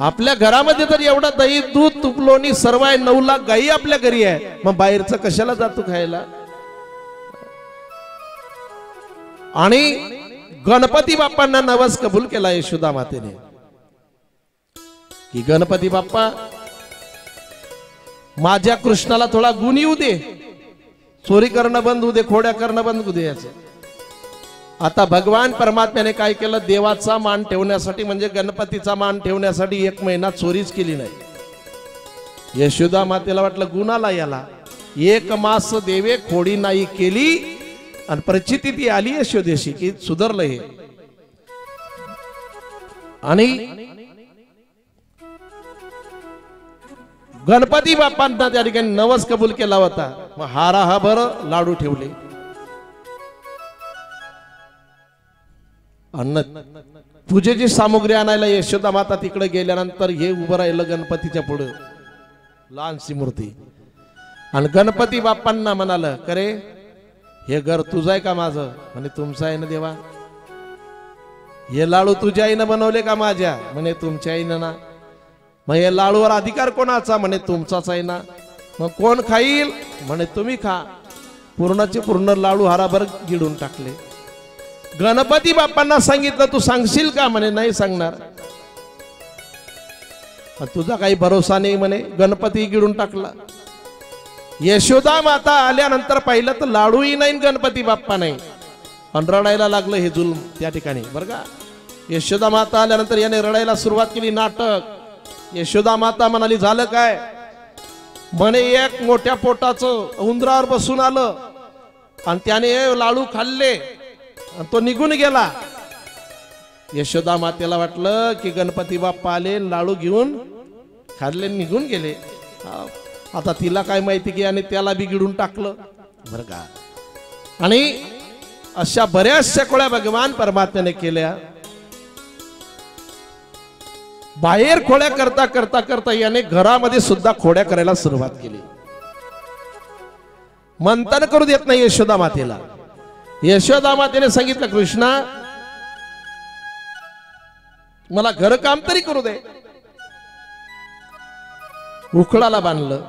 आपल्या घरामध्ये तर एवढा दही दूध तूप लोणी सर्व आहे 9 लाख गाई आपल्या घरी आहे मग बाहेरचं कशाला जातो खायला आणि गणपती बाप्पांना नवस कबूल केला यशोदा मातेने की गणपती बाप्पा माझ्या कृष्णाला थोडा गुण येऊ दे चोरी करणं बंद होऊ दे खोड्या करणं बंद होऊ दे याचं आता भगवान परमात्म्याने काय केलं देवाचा मान ठेवण्यासाठी म्हणजे गणपतीचा मान ठेवण्यासाठी 1 महिना चोरीच केली नाही यशोदा मातेला वाटलं गुणाला याला 1 मास देवे खोडी नाही केली आणि प्रचिती ती आली यशोदेशी की सुधारलं हे आणि गणपती बाप्पांना त्या ठिकाणी नवस कबूल केला होता मग हाराभर लाडू ठेवले अन्न पूजेची सामुग्री आणायला यशोदा माता तिकडे गेल्यानंतर हे उभं राहिलं गणपतीच्या पुढे लहानशी मूर्ती आणि गणपती बाप्पांना म्हणालं करे हे घर तुझं आहे का माझं म्हणे तुमचं आहे ना देवा हे लाडू तुझ्या आईनं बनवले का माझ्या म्हणे तुमच्या आईनं ना मग हे लाडूवर अधिकार कोणाचा म्हणे तुमचाच आहे ना मग कोण खाईल म्हणे तुम्ही खा. पूर्णाचे पूर्ण लाडू हराभर गिळून टाकले. गणपती बाप्पांना सांगितलं तू सांगशील का? म्हणे नाही सांगणार. तुझा काही भरोसा नाही म्हणे. गणपती गिळून टाकला. यशोदा माता आल्यानंतर पाहिलं तर लाडूही नाही गणपती बाप्पा नाही. रडायला लागलं हे जुल्म त्या ठिकाणी बरं का. यशोदा माता आल्यानंतर याने रडायला सुरुवात केली. नाटक. यशोदा माता म्हणाली झालं काय? म्हणे एक मोठ्या पोटाचं उंदरावर बसून आलं आणि त्याने लाडू खाल्ले आणि तो निघून गेला. यशोदा मातेला वाटलं की गणपती बाप्पा आले, लाडू घेऊन खाल्ले, निघून गेले. आता तिला काय माहिती की आणि त्याला बी गिळून टाकलं बरं का. आणि अशा बऱ्याचशा खोड्या भगवान परमात्म्याने केल्या. बाहेर खोड्या करता करता करता याने घरामध्ये सुद्धा खोड्या करायला सुरुवात केली. मंथन करू देत नाही यशोदा मातेला. यशोदा मातेने सांगितलं कृष्णा मला घर काम तरी करू दे. उखळाला बांधलं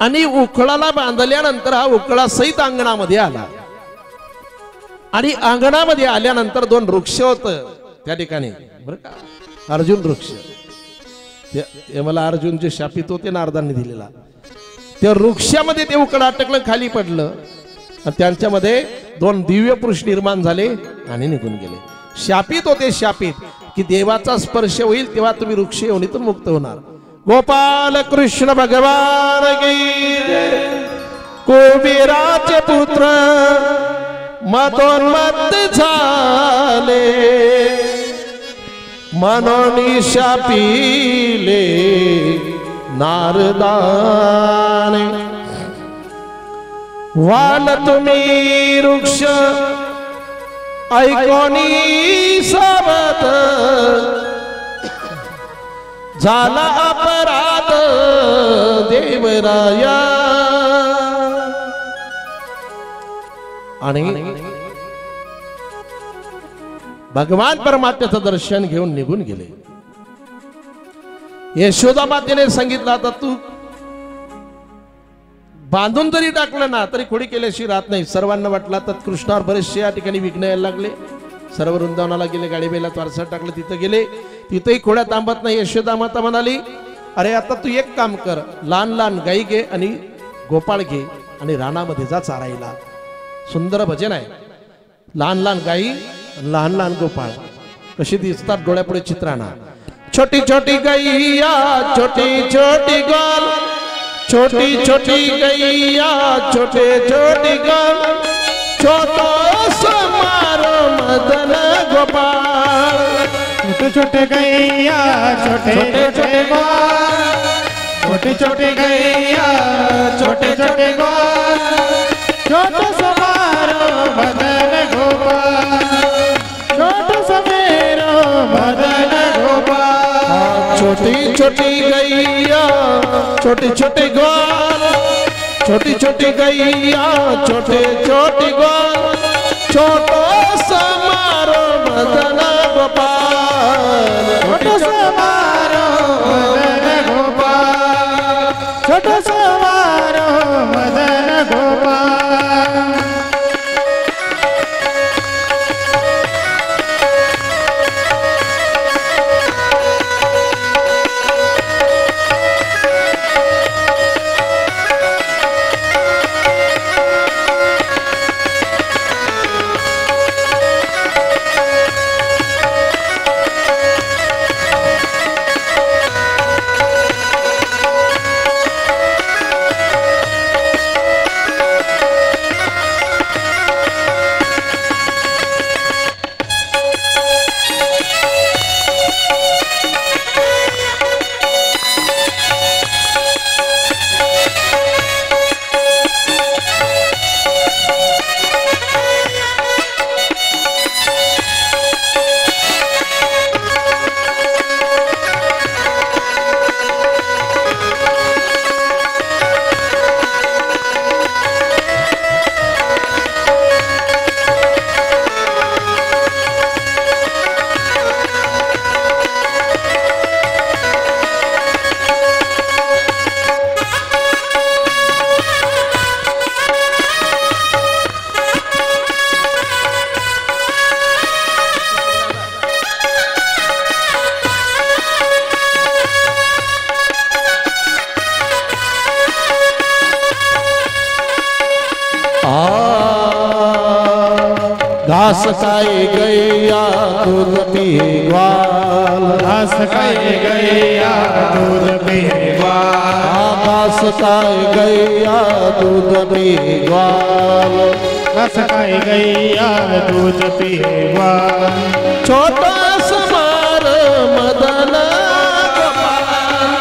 आणि उखळाला बांधल्यानंतर हा उखळा सहित अंगणामध्ये आला. आणि अंगणामध्ये आल्यानंतर दोन वृक्ष होत त्या ठिकाणी बरं का. अर्जुन वृक्ष. मला अर्जुन जे शापित होते ना अर्धांनी दिलेला त्या वृक्षामध्ये ते उकड अटकलं, खाली पडलं आणि त्यांच्यामध्ये दोन दिव्य पुरुष निर्माण झाले आणि निघून गेले. शापित होते, शापित की देवाचा स्पर्श होईल तेव्हा तुम्ही वृक्ष योनीतून मुक्त होणार. गोपाल कृष्ण भगवान की जय. कुबेराचे पुत्र मतोन्मत्त झाले मनोनी शापिले नारदाने. वाल तुम्ही वृक्ष ऐकोनी सावध झाला अपराध देवराया. आणि भगवान परमात्म्याचं दर्शन घेऊन निघून गेले. यशोदा मातेने सांगितलं आता तू बांधून जरी टाकलं ना तरी खोडी केल्याशी राहत नाही. सर्वांना वाटलं तर कृष्णावर बरेचसे या ठिकाणी विघ्न यायला लागले. सर्व वृंदावनाला गेले, गाडीबेला वारसा टाकलं, तिथं गेले, तिथंही खोड्या थांबत नाही. यशोदा माता म्हणाली अरे आता तू एक काम कर, लहान लहान गाई घे आणि गोपाळ घे आणि रानामध्ये जा चारायला. सुंदर भजन आहे. लहान लहान गाई लहान लहान गोपाळ कशी दिसतात डोळ्यापुढे चित्रांना. छोटी छोटी गैया छोटी छोटी गोल, छोटी छोटी गैया छोटे छोटी गोल, छोटो समारो मदन गोपाळ. छोटे छोटे गैया छोटे छोटे गोल, छोटे छोटे गैया छोटे छोटे गोल, छोटो समारो मदन गोपाळ, छोटो समेरो मदन गोपाळ. छोटी छोटी गैया छोटी छोटी गोल, छोटी छोटी गैया छोटे छोटी गोल, छोटो समारो मदन गोपाल. छोटो समारो मदन गोपाल, छोटो समारो मदन गोपाल. घास खाए गैया दूध पिए ग्वाल घास खाए गैया दूध पिए ग्वाल घास खाए गैया दूध पिए ग्वाल घास खाए गैया दूध पिए ग्वाल छोटा समार मदन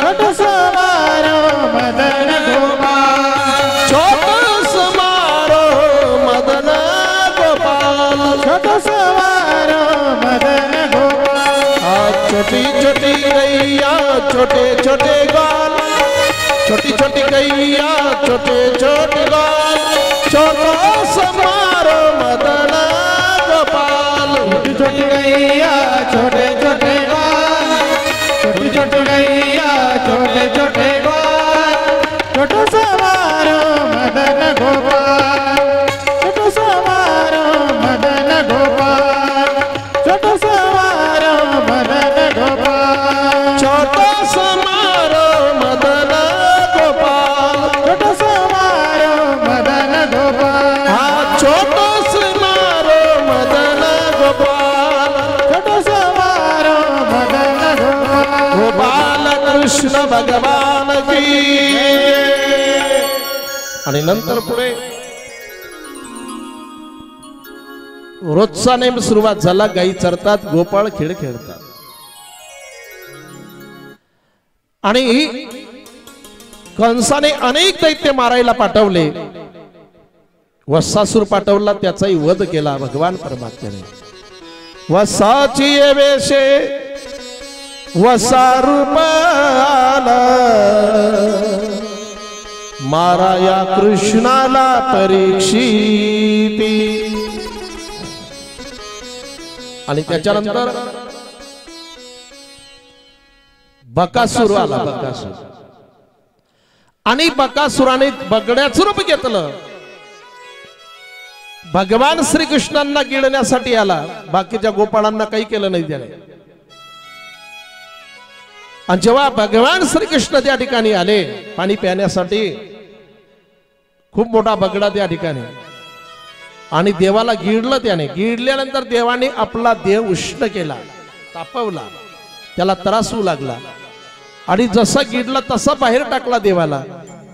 छोटा समार मदन गोपाल छोटा समारो मदन गोपाल छोटा समार मदन गोपाल छोटी छोटी गैया छोटे छोटे गाल छोटी छोटी गैया छोटे छोटे गाल छोटा समारो मदन गोपाल छोटी छोटी गैया छोटे छोटे ग्वाल छोटी छोटी गैया छोटे छोटे ग्वाल छोटा समारो मदन गोपाल छोटा समारो मदन गोपाल छोटा समारो मदन गोपाल छोटा समारो मदन गोपाल छोटा समारो मदन गोपाल छोटा समारो मदन गोपाल छोटा समारो मदन गोपाल गोपाल कृष्ण भगवान की आणि नंतर पुढे रोजचा नेम सुरुवात झाला. गायी चरतात, गोपाळ खेळ खेळतात आणि कंसाने अनेक दैत्य मारायला पाठवले. वत्सासूर पाठवला, त्याचाही वध केला भगवान परमात्म्याने. वसाची वेशे वसा रूप आला, मारा या कृष्णाला परीक्षिती. आणि त्याच्यानंतर बकासूर आला. बकासूर आणि बकासुराने बगड्याचं रूप घेतलं. भगवान श्रीकृष्णांना गिळण्यासाठी आला. बाकीच्या गोपाळांना काही केलं नाही त्याने. आणि जेव्हा भगवान श्रीकृष्ण त्या ठिकाणी आले पाणी प्याण्यासाठी, खूप मोठा बगडा त्या ठिकाणी, आणि देवाला गिळलं त्याने. गिळल्यानंतर देवाने आपला देह उष्ण केला, तापवला, त्याला त्रास होऊ लागला. आणि जसा गिळला तसा बाहेर टाकला देवाला.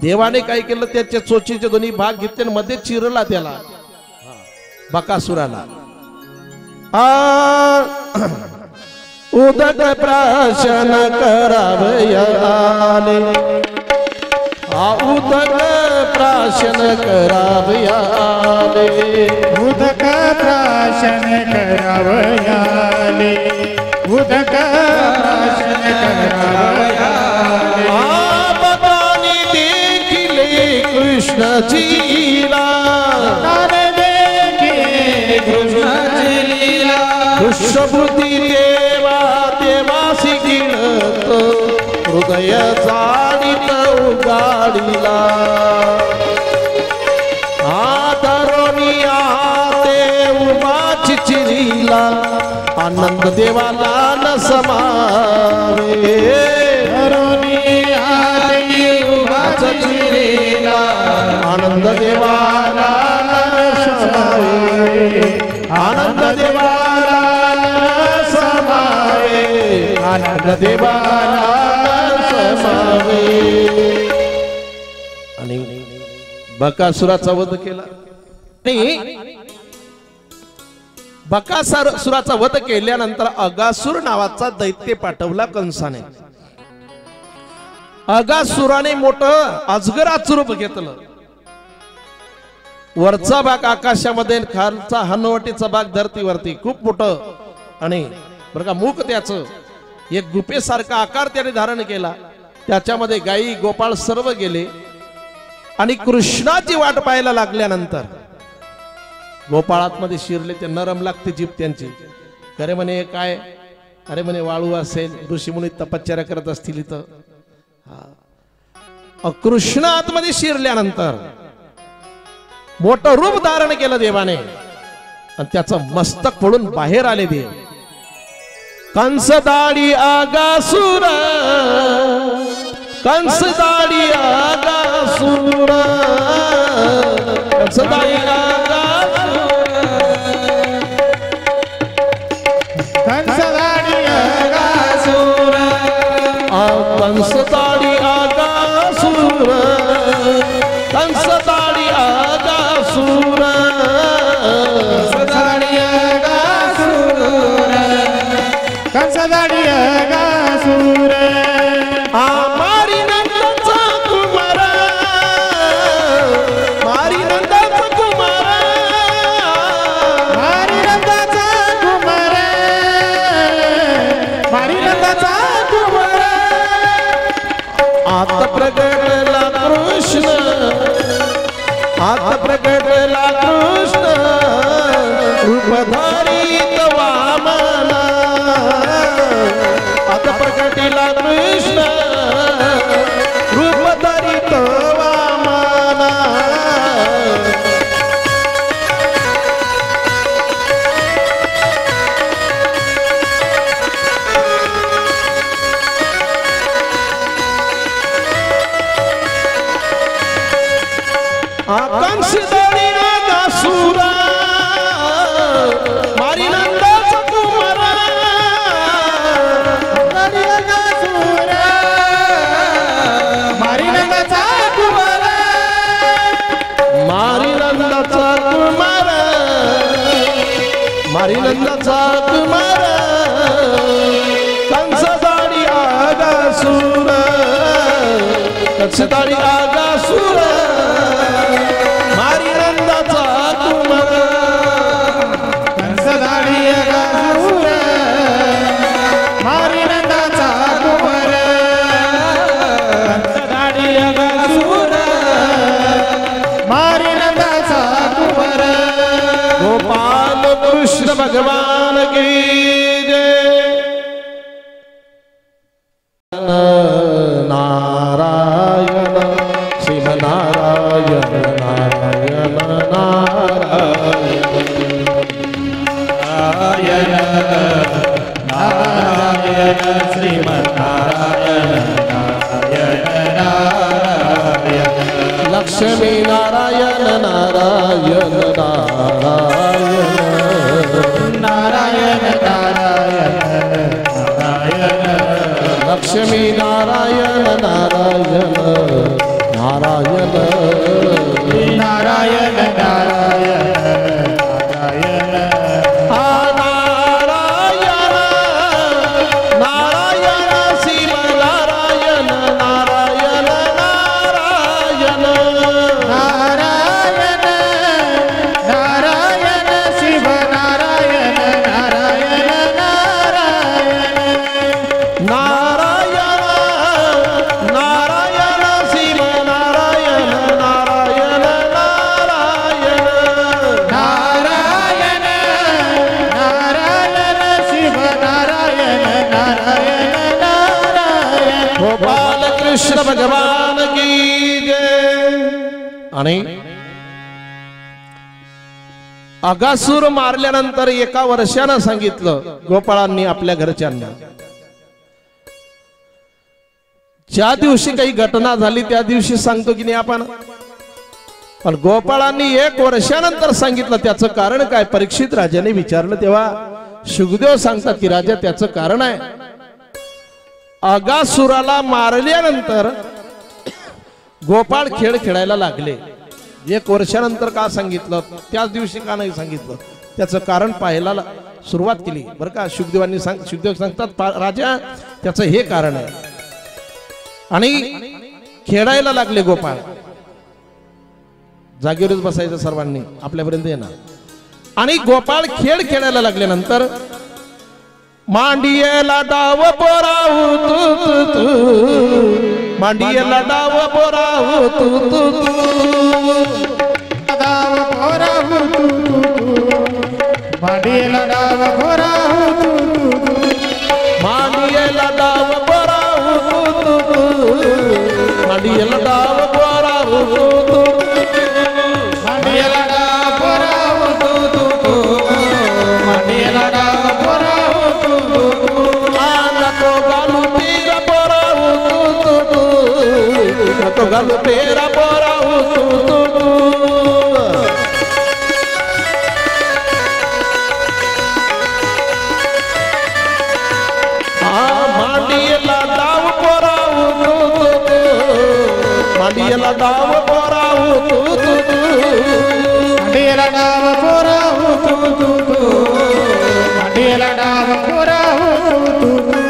देवाने काय केलं, त्याचे चोचीचे दोन्ही भाग घेतले आणि मध्ये चिरला त्याला, बकासुराला. उदक प्राशन करावयाले, उदक प्राशन करावयाले, उदक प्राशन करावयाले, उदक प्राशन करावयाले. बगानी देखिले कृष्णाची लीला, देखिले कृष्णाची लीला. दृश्यबुद्धी देवा देवासी गिणत, हृदय जाणीत उगाडीला. आदरोनिया ते उमाची चिरीला, आनंद देवाला न समावे. आदरोनिया ते उमाची चिरीला, आनंद देवाला न समावे. आनंद देवाला न समावे. आनंद देवाला समावे. आणि बकासुराचा वध केला. आणि बकासुराचा वध केल्यानंतर अगासूर नावाचा दैत्य पाठवला कंसाने. अगासुराने मोठं अजगराचं रूप घेतलं. वरचा भाग आकाशामध्ये, खालचा हनुवटीचा भाग धरतीवरती, खूप मोठं. आणि बरं का, मुख त्याचं एक गुफेसारखा आकार त्याने धारण केला. त्याच्यामध्ये गायी गोपाळ सर्व गेले. आणि कृष्णाची वाट पाहायला लागल्यानंतर गोपाळात मध्ये शिरले. ते नरम लागते जीभ त्यांची. खरे म्हणे काय, अरे म्हणे वाळू असेल, ऋषीमुनी तपश्चर्या करत असतील इथं. कृष्ण आतमध्ये शिरल्यानंतर मोठं रूप धारण केलं देवाने, आणि त्याचं मस्तक फोडून बाहेर आले देव. कंस दाढी आगासूर, कंस दाढी आगासूर, कंस दाढी आगासूर, कंस दाढी आगासूर कंस दाढी आगासूर कंसदाढी आगासूर कंसदाढी आगासूर मारी नंदाचा कुमार मारी नंदाचा कुमार मारी नंदाचा कुमार मारी नंदाचा कुमार आता प्रगटला कृष्ण आता प्रगटला कृष्ण रूपधारित वामना आता प्रगटला कृष्ण रूपधारित वामना कंस दाढी आगासूरा मारी नंदाचा कुमार दाढी आगासूर मारी नंदाचा कुमार मारी नंदाचा कुमार मारी नंदाचा कुमार कंस दाढी आगासूर कंस दाढी आगासूर मारी नंदाचा कुमार कंसदाढी आगासूर मारी नंदाचा कुमार कंसदाढी आगासूर मारी नंदाचा कुमार गोपाल कृष्ण भगवान की जय नारायण शिव नारायण नारायण नारायण नारायण श्रीमन्नारायण नारायण नारायण लक्ष्मी नारायण नारायण नारायण नारायण नारायण नारायण लक्ष्मी नारायण नारायण नारायण नारायण नारायण नारायण नारायण नारायण शिव नारायण नारायण नारायण नारायण नारायण शिव नारायण नारायण नारायण नारायण नारायण शिव नारायण नारायण नारायण नारायण नारायण शिव नारायण नारायण नारायण गोपाल कृष्ण भगवान की जय. आणि अगासूर मारल्यानंतर एका वर्षानं सांगितलं गोपाळांनी आपल्या घरच्यांना, ज्या दिवशी काही घटना झाली त्या दिवशी सांगतो की नाही आपण, पण गोपाळांनी एक वर्षानंतर सांगितलं. त्याचं कारण काय परीक्षित राजाने विचारलं तेव्हा शुकदेव सांगतात की राजा त्याचं कारण आहे, अगासुराला मारल्यानंतर गोपाळ खेळ खेळायला लागले. एक वर्षानंतर का सांगितलं, त्याच दिवशी का नाही सांगितलं, त्याचं कारण पाहायला सुरुवात केली बरं का. शुकदेवांनी शुकदेव सांगतात राजा त्याचं हे कारण आहे. आणि खेळायला लागले गोपाळ. जागेवरच बसायचं सर्वांनी, आपल्यापर्यंत येणार. आणि गोपाळ खेळ खेळायला लागल्यानंतर मांडियेला डाव पोराहू तू तू तू, मांडियेला डाव पोराहू तू तू तू, डाव पोराहू तू तू तू, मांडियेला डाव पोराहू तू तू तू, मांडियेला डाव पोराहू तू तू तू, मांडियेला डाव पोराहू तू तू, मांडियेला डाव पोराहू तू तू तू, मांडियेला डाव पोराहू तू तू तू, नको गालू तेरा पोराहू तू तू तू, नको गालू तेरा पोराहू तू तू तू. मांडियेला डाव पोराहू मांडीला डाव पोराहू तू तू तू मांडीला डाव पोराहू तू तू तू मांडीला डाव पोराहू तू तू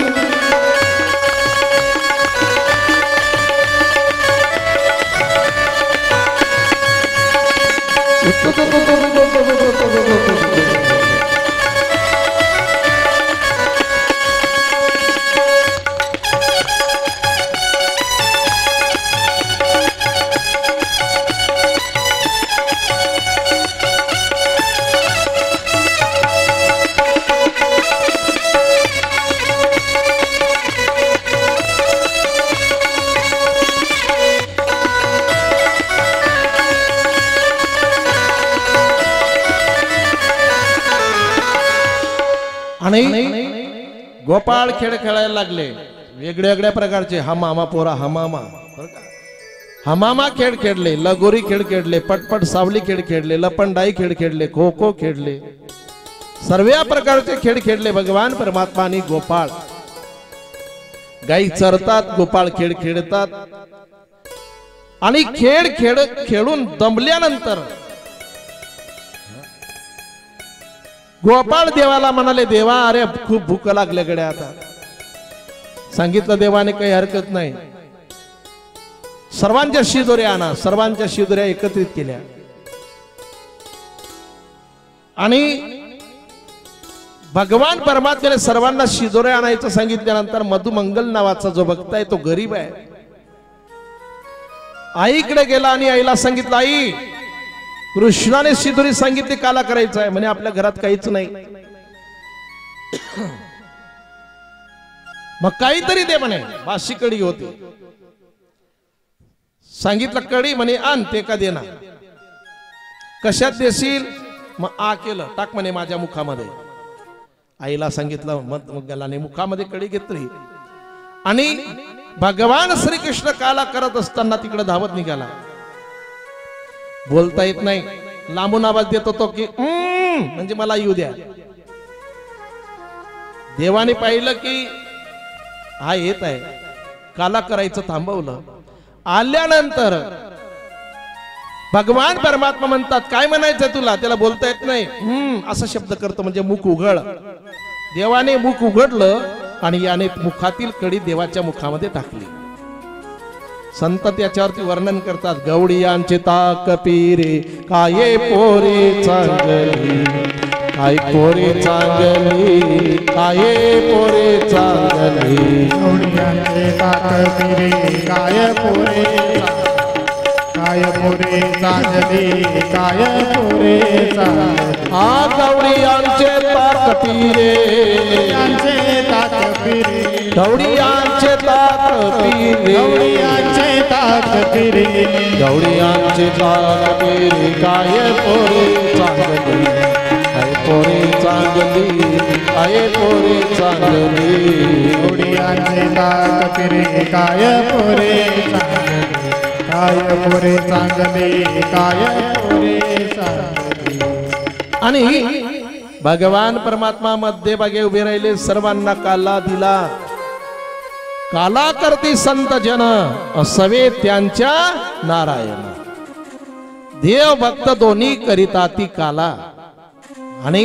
आणि गोपाळ खेळ खेळायला लागले वेगळ्या वेगळ्या प्रकारचे हमामा पोरा हमामा हमामा खेळ खेळले लगोरी खेळ खेळले पटपट सावली खेळ खेळले लपंडाई खेळ खेळले खो खो खेळले सर्व प्रकारचे खेळ खेळले भगवान परमात्मा आणि गोपाळ गाई चरतात गोपाळ खेळ खेळतात आणि खेळ खेळ खेळून दमल्यानंतर गोपाळ देवाला म्हणाले देवा अरे खूप भूक लागल्याकडे आता सांगितलं देवाने काही हरकत नाही सर्वांच्या शिदोऱ्या आणा सर्वांच्या शिदोऱ्या एकत्रित केल्या आणि भगवान परमात्म्याने सर्वांना शिदोऱ्या आणायचं सांगितल्यानंतर मधुमंगल नावाचा जो भक्त आहे तो गरीब आहे आईकडे गेला आणि आईला सांगितलं आई कृष्णाने शिदोरी सांगितली काला करायचं आहे म्हणे आपल्या घरात काहीच नाही मग काहीतरी दे म्हणे बाशी कडी होती सांगितलं कडी म्हणे आण ते का देना कशात देशील मग आ केलं टाक म्हणे माझ्या मुखामध्ये आईला सांगितलं मग गलाने मुखामध्ये कडी घेतली आणि भगवान श्रीकृष्ण काला करत असताना तिकडे धावत निघाला बोलता येत नाही लांबून आवाज देत होतो की म्हणजे मला येऊ द्या देवाने पाहिलं की हा येत आहे काला करायचं थांबवलं आल्यानंतर भगवान परमात्मा म्हणतात काय म्हणायचं तुला त्याला बोलता येत नाही असा शब्द करतो म्हणजे मुख उघड देवाने मुख उघडलं आणि याने मुखातील कडी देवाच्या मुखामध्ये टाकली संत त्याच्यावरती वर्णन करतात गवडियांचे ताक पिरे काय पोरे चांगली काय पोरे चांगली काय पोरे चांगली गवडियांचे ताक पिरे काय पोरे चांगली काय पोरे चांगली आ गवडियांचे ताक पिरे गवडियांचे ताक पिरे गवडियांचे ताक पिरे गवडियांचे ताक पिरे काय पोरे चांगली काय पोरे चांगली काय पोरे चांगली गवडियांचे ताक पिरे काय पोरे चांगली काय पोरे चांगली काय पोरे चांगली आणि भगवान परमात्मा मध्ये बघे उभे राहिले सर्वांना काला दिला काला करती संत जन असवे त्यांच्या नारायण देव भक्त दोन्ही करिता ती काला आणि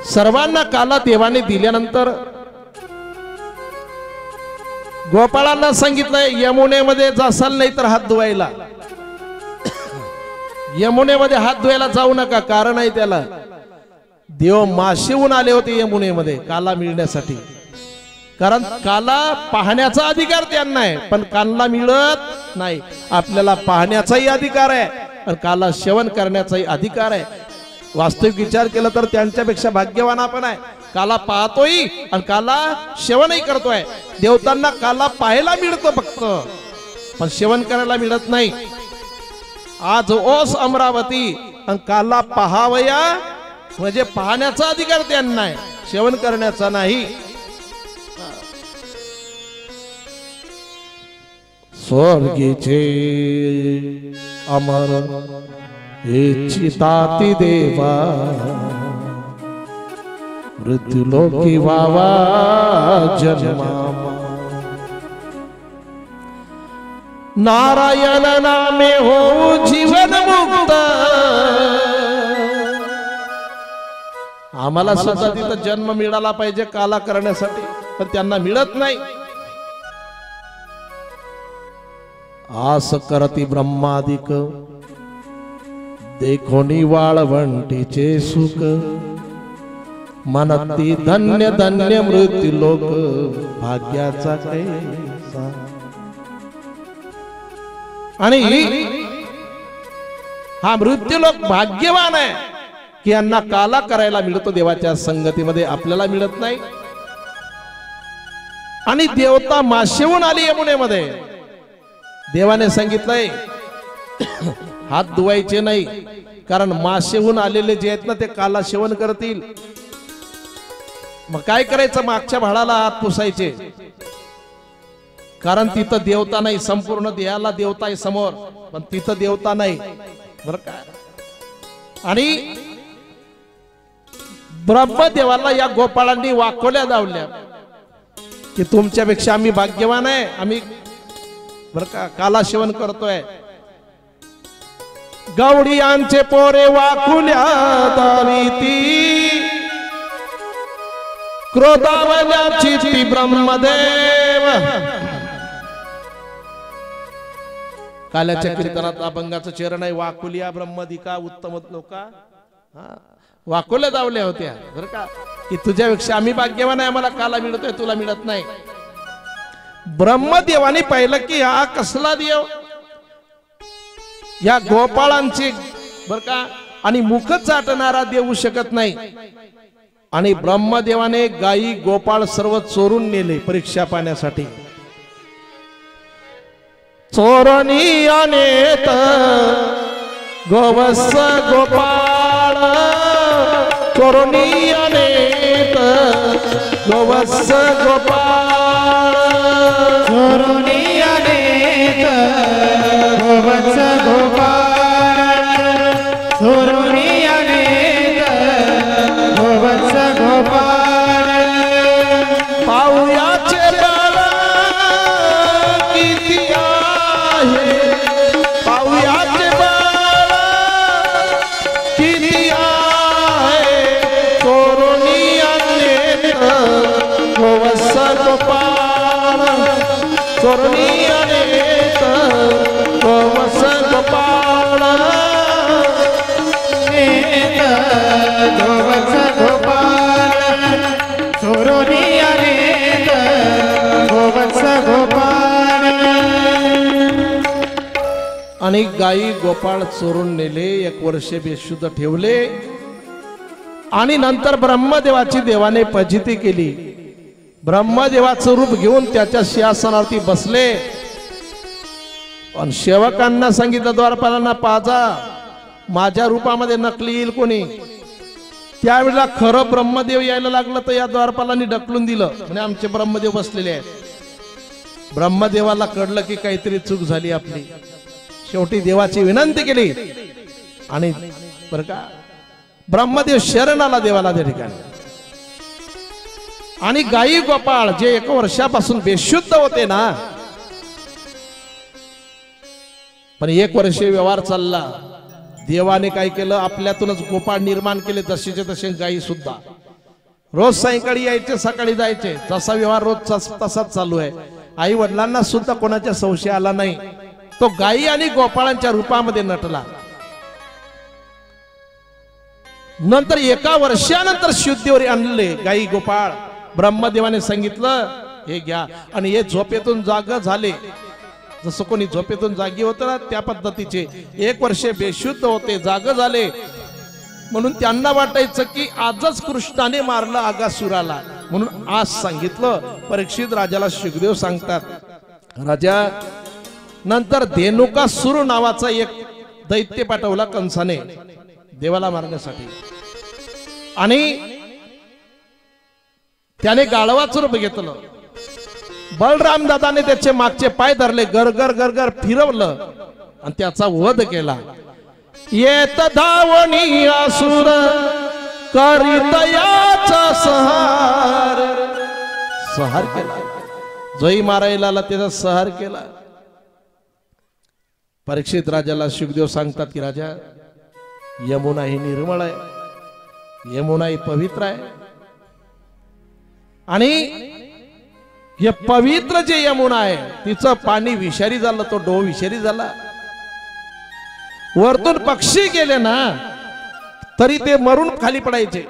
सर्वांना काला देवाने दिल्यानंतर गोपाळांना सांगितलंय यमुनेमध्ये जासाल नाही तर हात धुवायला यमुनेमध्ये हात धुवायला जाऊ नका कारण आहे त्याला देव माशेहून आले होते यमुनेमध्ये काला मिळण्यासाठी कारण काला पाहण्याचा अधिकार त्यांना आहे पण काला मिळत नाही आपल्याला पाहण्याचाही अधिकार आहे आणि काला सेवन करण्याचाही अधिकार आहे वास्तविक विचार केला तर त्यांच्यापेक्षा भाग्यवान आपण आहे काला पाहतोय आणि काला सेवनही करतोय देवतांना काला पाहायला मिळतो फक्त पण सेवन करायला मिळत नाही आज ओस अमरावती आणि काला पाहावया म्हणजे पाहण्याचा अधिकार त्यांना आहे सेवन करण्याचा नाही स्वर्गीचे अमर इच्छिताती देवा मृत्युलोकी वावा जन्मा नारायण नामे हो जीवन मुक्त। आम्हाला सुद्धा तिथं जन्म मिळाला पाहिजे काला करण्यासाठी, पण त्यांना मिळत नाही। आस करती ब्रह्मादिक देखोनी वाळवंटीचे सुख, मनती धन्य धन्य मृत्यू लोक भाग्याचा कैसा। आणि हा मृत्यू लोक भाग्यवान आहे की यांना काला करायला मिळतो देवाच्या संगतीमध्ये, आपल्याला मिळत नाही। आणि देवता माशेहून आली यमुनेमध्ये, देवाने सांगितलंय हात धुवायचे नाही, कारण माशेहून आलेले जे आहेत ना ते काला सेवन करतील। मग काय करायचं, मागच्या भाडाला हात पुसायचे, कारण तिथं देवता नाही, संपूर्ण देहाला देवता आहे समोर, पण तिथं देवता नाही बरं का। आणि ब्रह्मदेवाला या गोपाळांनी वाकोल्या दावल्या की तुमच्यापेक्षा आम्ही भाग्यवान आहे, आम्ही बरं का काला सेवन करतोय। गवडियांचे पोरे वाकुल्या दाविती, क्रोधावल्याची ती ब्रह्मदेव। काल्याच्या कीर्तनात अभंगाचं चरण आहे, वाकुलिया ब्रह्मदिका उत्तम लोका। वाकुल्या दावल्या होत्या बरं का, की तुझ्यापेक्षा आम्ही भाग्यवान आहे, आम्हाला काला मिळतोय, तुला मिळत नाही। ब्रह्मदेवाने पाहिलं की हा कसला देव, या गोपाळांची बरं का, आणि मुख चाटणारा देऊ शकत नाही। आणि ब्रह्मदेवाने गायी गोपाळ सर्व चोरून नेले परीक्षा पाहण्यासाठी। चोरणी अनेत गोवत्स गोपाळ, चोरणी अनेत गोवत्स गोपाळ, चोरणी अनेक गोवत्स गोपाळ, चोरणी अनेक गोवत्स गोपाळ। पाऊयाचे बाळ किती आहे, पाऊयाचे बाळ किती आहे, चोरणी अनेक गोवत्स गोपाळ, चोरणी अनेक गोवत्स गोपाळ, गोवत्स गोपाळ, चोरणी अनेक गोवत्स गोपाळ। आणि गायी गोपाळ चोरून नेले, 1 वर्ष बेशुद्ध ठेवले, आणि नंतर ब्रह्मदेवाची देवाने फजिती केली। ब्रह्मदेवाचं रूप घेऊन त्याच्या सिंहासनावरती बसले, आणि सेवकांना सांगितलं द्वारपालांना पाजा, माझ्या रूपामध्ये नकली येईल कोणी। त्यावेळेला खरं ब्रह्मदेव यायला लागलं तर या द्वारपालांनी ढकलून दिलं, म्हणजे आमचे ब्रह्मदेव बसलेले आहेत। ब्रह्मदेवाला कळलं की काहीतरी चूक झाली आपली, शेवटी देवाची विनंती केली, आणि बरं का ब्रह्मदेव शरण आला देवाला त्या ठिकाणी। आणि गायी गोपाळ जे 1 वर्षापासून बेशुद्ध होते ना, पण 1 वर्ष व्यवहार चालला, देवाने काय केलं, आपल्यातूनच गोपाळ निर्माण केले, जसेचे तसे गायी सुद्धा रोज सायंकाळी यायचे, सकाळी जायचे, जसा व्यवहार रोज तसाच चालू आहे। आई वडिलांना सुद्धा कोणाच्या संशय आला नाही, तो गायी आणि गोपाळांच्या रूपामध्ये नटला। नंतर 1 वर्षानंतर शुद्धीवर आणले गायी गोपाळ। ब्रह्मदेवाने सांगितलं हे घ्या, आणि हे झोपेतून जाग झाले, जसं कोणी झोपेतून जागी होतं ना त्या पद्धतीचे। 1 वर्ष बेशुद्ध होते, जाग झाले, म्हणून त्यांना वाटायचं की आजच कृष्णाने मारलं आगासुराला, म्हणून आज सांगितलं। परीक्षित राजाला शुकदेव सांगतात, राजा नंतर धेनुकासुर नावाचा एक दैत्य पाठवला कंसाने देवाला मारण्यासाठी, आणि त्याने गाढवाचं रूप घेतलं। बलराम दादाने त्याचे मागचे पाय धरले, गरगर गरगर फिरवलं, आणि त्याचा वध केला। येत धावणी असुर करीत याचा संहार केला, जोई मारायला त्याचा संहार केला। परीक्षित राजाला शुकदेव सांगतात की राजा, यमुना ही निर्मळ आहे, यमुना ही पवित्र आहे आणि हे पवित्र जे यमुना आहे तिचं पाणी विषारी झालं, तो डोह विषारी झाला, वरतून पक्षी गेले ना तरी ते मरून खाली पडायचे।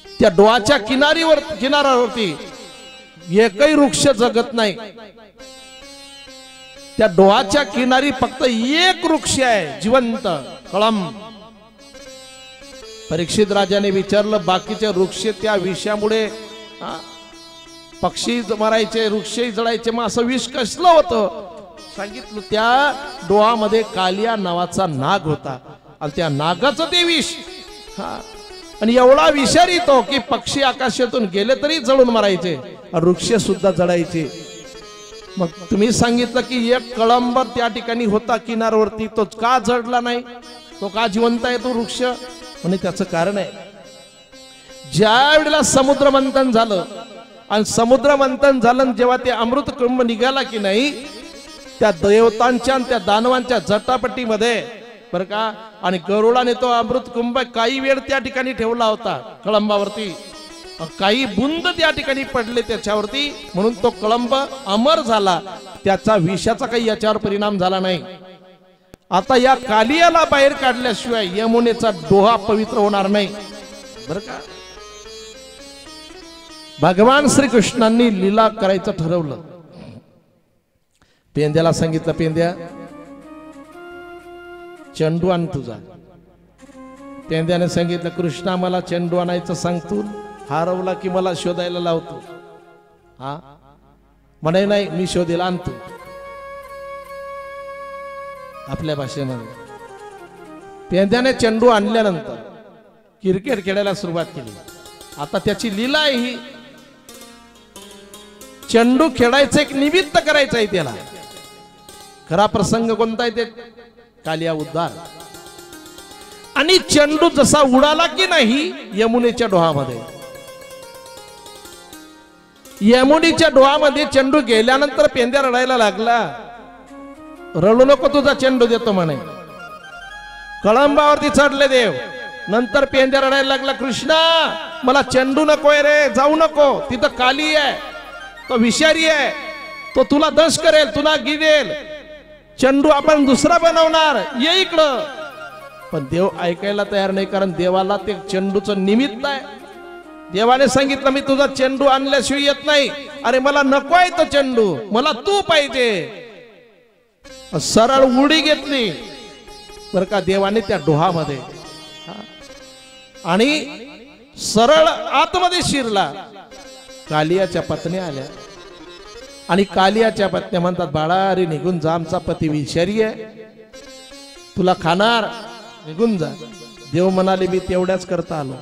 त्या डोहाच्या किनाऱ्यावरती एकही वृक्ष जगत नाही, त्या डोहाच्या किनारी फक्त एक वृक्ष आहे जिवंत, कळंब। परीक्षित राजाने विचारलं, बाकीचे वृक्ष त्या विषामुळे पक्षी मरायचे, वृक्षही जळायचे, मग असं विष कसलं होतं? सांगितलं त्या डोहामध्ये कालिया नावाचा नाग होता आणि त्या नागाचं ते विष, आणि एवढा विषारी तो की पक्षी आकाशातून गेले तरी जळून मरायचे, वृक्ष सुद्धा जळायचे। मग तुम्ही सांगितलं की एक कळंब त्या ठिकाणी होता किनाऱ्यावरती, तो का जळला नाही, तो का जिवंत आहे तो वृक्ष? म्हणजे त्याचं कारण आहे, ज्या वेळेला समुद्र मंथन झालं आणि समुद्र मंथन झालं जेव्हा ते अमृत कुंभ निघाला की नाही, त्या देवतांच्या त्या दानवांच्या जटापटीमध्ये बरं का, आणि गरुडाने तो अमृत कुंभ काही वेळ त्या ठिकाणी ठेवला होता कळंबावरती, काही बुंद त्या ठिकाणी पडले त्याच्यावरती, म्हणून तो कळंब अमर झाला, त्याचा विषाचा काही याच्यावर परिणाम झाला नाही। आता या कालियाला बाहेर काढल्याशिवाय यमुनेचा डोहा पवित्र होणार नाही बरं का। भगवान श्रीकृष्णांनी लीला करायचं ठरवलं, पेंद्याला सांगितलं, पेंद्या चेंडू आण तुझा। पेंद्याने सांगितलं, कृष्णा मला चेंडू आणायचं सांगतो, हरवला की मला शोधायला लावतो। हा म्हणे, नाही मी शोधेल, आणतो। आपल्या भाषेमध्ये पेंद्याने चेंडू आणल्यानंतर क्रिकेट खेळायला सुरुवात केली। आता त्याची लीला आहे ही, चेंडू खेळायचं एक निमित्त करायचं आहे त्याला। खरा प्रसंग कोणता आहे ते कालिया उद्धार, आणि चेंडू जसा उडाला की नाही यमुनेच्या डोहामध्ये, यमुनेच्या डोहामध्ये चेंडू गेल्यानंतर पेंद्या रडायला लागला, रडू नको तुझा चेंडू देतो म्हणे। कळंबावरती चढले देव, नंतर पेंद्या रडायला लागला, कृष्णा मला चेंडू नकोय रे, जाऊ नको, तिथं काली आहे, तो विषारी आहे, तो तुला दंश करेल, तुला गिरेल, चेंडू आपण दुसरा बनवणार, ये इकडं। पण देव ऐकायला तयार नाही, कारण देवाला ते चेंडूचं निमित्त आहे। देवाने सांगितलं, मी तुझा चेंडू आणल्याशिवाय येत नाही। अरे मला नको आहे तो चेंडू, मला तू पाहिजे। सरळ उडी घेतली बरं का देवाने त्या डोहामध्ये, आणि सरळ आतमध्ये शिरला। कालियाच्या पत्न्या आल्या आणि कालियाच्या पत्न्या म्हणतात, बाळा अरे निघून जा, आमचा पती विषारी आहे, तुला खाणार, निघून जा। देव म्हणाले, मी तेवढ्याच करता आलो।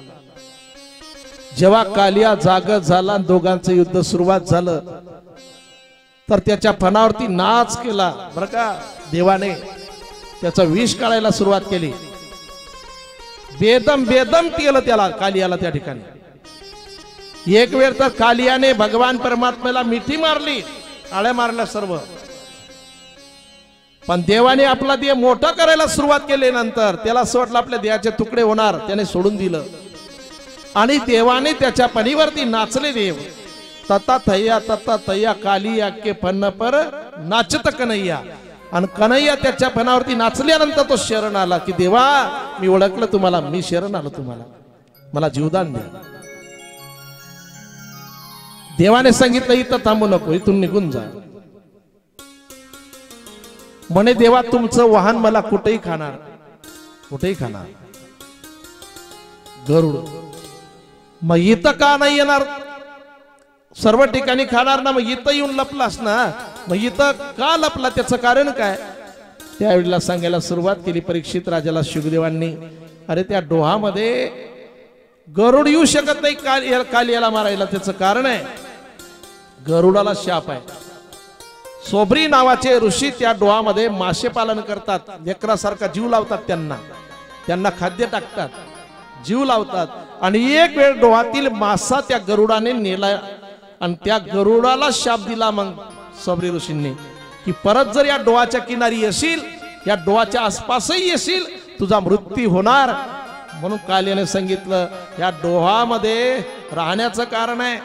जेव्हा कालिया जागत झाला, दोघांचं युद्ध सुरुवात झालं, तर त्याच्या फणावरती नाच केला बरं का देवाने, त्याचं विष काढायला सुरुवात केली, बेदम बेदम केलं त्याला कालियाला त्या ठिकाणी। एक वेळ तर कालियाने भगवान परमात्म्याला मिठी मारली, आळ्या मारल्या सर्व, पण देवाने आपला देह मोठा करायला सुरुवात केली। नंतर त्याला असं वाटलं आपल्या देहाचे तुकडे होणार, त्याने सोडून दिलं आणि देवाने त्याच्या पणीवरती नाचले देव। तता थैया कालिया के फन पर नाचत कन्हैया, आणि कन्हैया त्याच्या फणावरती नाचल्यानंतर तो शरण आला की देवा मी ओळखलं तुम्हाला, मी शरण आलो तुम्हाला, मला जीवदान द्या। देवाने सांगितलं, इथं थांबू नको, इथून निघून जा। म्हणे, देवा तुमचं वाहन मला कुठेही खाणार, कुठेही खाणार, गरुड। मग इथं का नाही येणार, सर्व ठिकाणी खाणार ना, मग इथं येऊन लपलास ना, मग इथं का लपला, त्याचं कारण काय? त्यावेळेला सांगायला सुरुवात केली परीक्षित राजाला शुकदेवांनी, अरे त्या डोहामध्ये गरुड येऊ शकत नाही कालियाला मारायला, त्याचं कारण आहे गरुडाला शाप आहे। सोबरी नावाचे ऋषी त्या डोहामध्ये मासे पालन करतात, लेकरासारखा जीव लावतात, त्यांना खाद्य टाकतात, जीव लावतात, आणि एक वेळ डोहातील मासा त्या गरुडाने नेला आणि त्या गरुडाला शाप दिला मग सबरी ऋषींनी की परत जर या डोहाच्या किनारी येशील या डोहाच्या आसपासही येशील तुझा मृत्यू होणार. म्हणून कालियाने सांगितलं या डोहामध्ये राहण्याचं कारण आहे,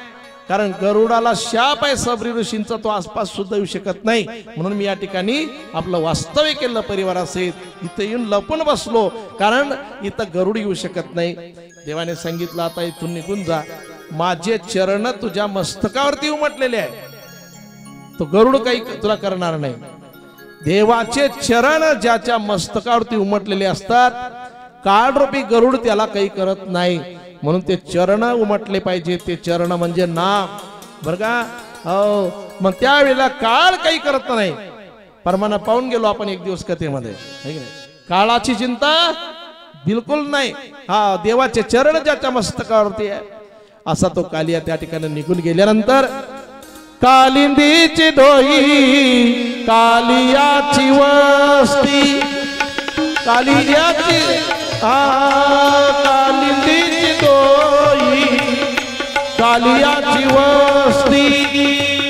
कारण गरुडाला शाप आहे सबरी ऋषींचा, तो आसपास सुद्धा येऊ शकत नाही. म्हणून मी या ठिकाणी आपलं वास्तव्य केलं परिवारासहित, इथं येऊन लपून बसलो, कारण इथं गरुड येऊ शकत नाही. देवाने सांगितलं आता इथून निघून जा, माझे चरण तुझ्या मस्तकावरती उमटलेले आहे, तो गरुड काही तुला करणार नाही. देवाचे चरण ज्याच्या मस्तकावरती उमटलेले असतात, काळरूपी गरुड त्याला काही करत नाही. म्हणून ते चरण उमटले पाहिजे, ते चरण म्हणजे नाम बरं का. हो, मग त्यावेळेला काळ काही करत नाही. परमाना पाहून गेलो आपण एक दिवस कथेमध्ये, काळाची चिंता बिलकुल नाही. हा, देवाचे चरण ज्याच्या मस्तकावरती आहे असा तो कालिया त्या ठिकाणी निघून गेल्यानंतर कालिंदीची डोई कालियाची वस्ती, कालियाची कालिंदीची डोई कालियाची वस्ती,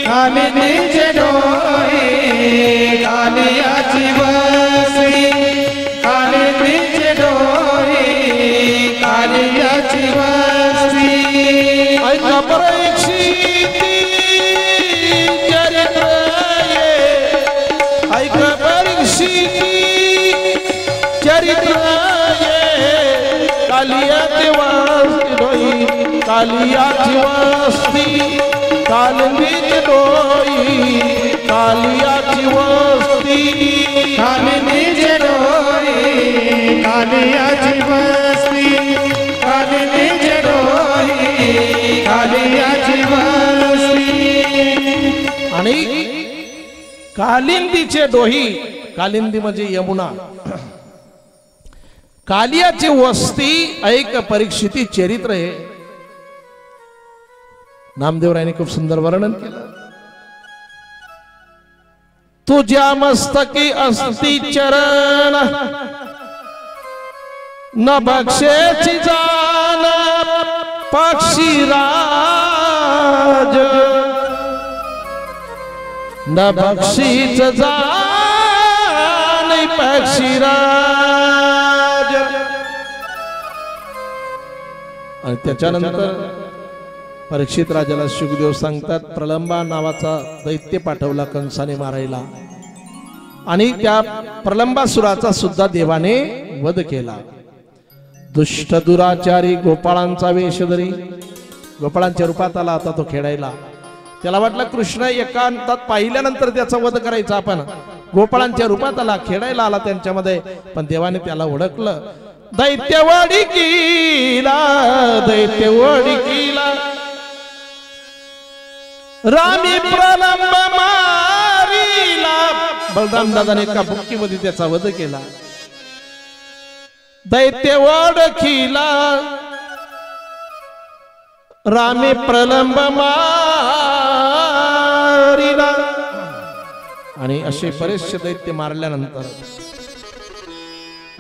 कालिंदीची डोई कालियाची वस्ती, कालिंदीची डोई कालियाची वस्ती. ऐका परीक्षिती चरित्र ये, ऐका परीक्षिती चरित्र ये, कालियाची वस्ती डोई कालियाची वस्ती, कालिंदीची डोई कालियाची वस्ती, कालिंदीची डोई कालियाची वस्ती, कालिंदीची डोई कालियाची वस्ती. आणि कालिंदीचे डोही, कालिंदी म्हणजे यमुना, कालियाची वस्ती ऐक परीक्षिती चरित्र हे. नामदेवरायांनी खूप सुंदर वर्णन केलं. तुझ्या मस्तकी असती चरण न बक्षेची जाण पक्षीराज, न बक्षीच जाण पक्षीराज. आणि त्याच्यानंतर परीक्षित राजाला शुकदेव सांगतात, प्रलंबा नावाचा दैत्य पाठवला कंसाने मारायला, आणि त्या प्रलंबासुराचा सुद्धा देवाने वध केला. दुष्ट दुराचारी गोपाळांचा वेश धरी, गोपाळांच्या रूपात आला आता तो खेळायला. त्याला वाटलं कृष्ण एकांतात पाहिल्यानंतर त्याचा वध करायचा, आपण गोपाळांच्या रूपात आला, खेळायला आला त्यांच्यामध्ये. पण देवाने त्याला ओळखलं. दैत्यवाडी केला, दैत्यवाडी केला, रामी प्रलंब मारिला. बलराम दादाने एका बुक्कीमध्ये त्याचा वध केला. दैत्य ओळखीला, रामी प्रलंब मारिला. आणि असे बरेचसे दैत्य मारल्यानंतर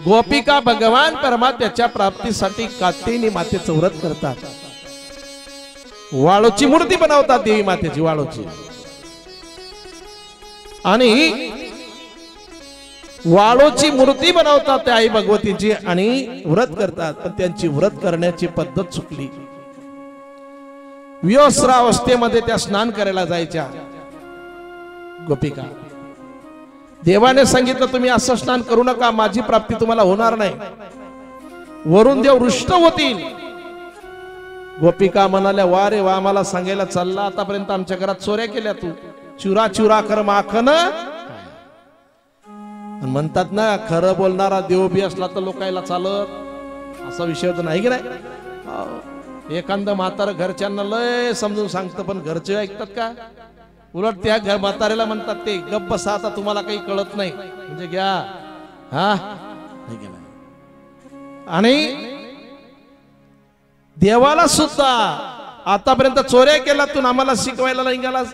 गोपिका भगवान परमात्म्याच्या प्राप्तीसाठी कात्यायनी मातेचं व्रत करतात. वाळूची मूर्ती बनवतात देवी मातेची, वाळूची, आणि वाळूची मूर्ती बनवतात त्या आई भगवतीची आणि व्रत करतात. पण त्यांची व्रत करण्याची पद्धत चुकली. व्यसरावस्थेमध्ये त्या स्नान करायला जायच्या गोपिका. देवाने सांगितलं तुम्ही असं स्नान करू नका, माझी प्राप्ती तुम्हाला होणार नाही, वरून देव रुष्ट होतील. गोपिका म्हणाल्या, वा रे वा, आम्हाला सांगायला चालला, आतापर्यंत आमच्या घरात चोऱ्या केल्या तू, चुरा चुरा कर माखन. म्हणतात ना, खरं बोलणारा देव बी असला तर लोकायला चालत, असा विषय तर नाही की नाही. एखादं म्हातार घरच्यांना लय समजून सांगतं, पण घरचे ऐकतात का? उलट त्या घर म्हाताऱ्याला म्हणतात ते गप्प बसा, आता तुम्हाला काही कळत नाही, म्हणजे घ्या. हा, आणि देवाला सुद्धा आतापर्यंत चोऱ्या केला तू, आम्हाला शिकवायला नाही गेलास.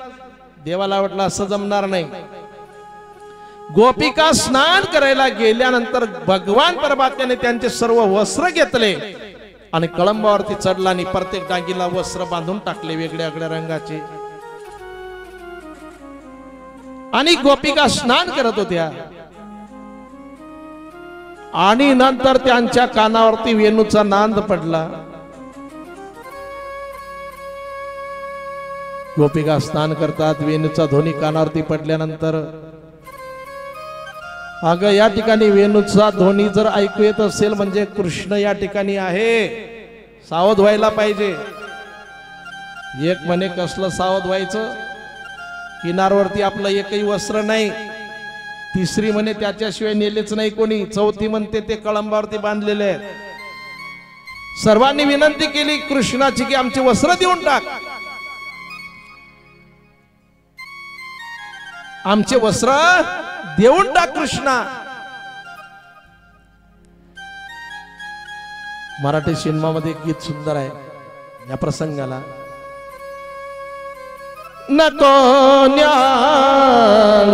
देवाला वाटलं असं जमणार नाही. गोपिका स्नान करायला गेल्यानंतर भगवान परमात्म्याने त्यांचे सर्व वस्त्र घेतले आणि कळंबावरती चढला आणि प्रत्येक डांगीला वस्त्र बांधून टाकले वेगळ्या वेगळ्या रंगाचे. आणि गोपिका स्नान करत होत्या. आणि नंतर त्यांच्या कानावरती वेणूचा नांद पडला. गोपिका स्नान करतात, वेणूचा ध्वनी कानावरती पडल्यानंतर अगं या ठिकाणी वेणूचा ध्वनी जर ऐकू येत असेल म्हणजे कृष्ण या ठिकाणी आहे, सावध व्हायला पाहिजे. एक म्हणे कसलं सावध व्हायचं, किनारवरती आपलं एकही वस्त्र नाही. तिसरी म्हणे त्याच्याशिवाय नेलेच नाही कोणी. चौथी म्हणते ते कळंबावरती बांधलेले आहेत. सर्वांनी विनंती केली कृष्णाची की आमचे वस्त्र देऊन टाक, आमचे वस्त्र देऊन टाक कृष्णा. मराठी सिनेमामध्ये एक गीत सुंदर आहे या प्रसंगाला. नको न्याल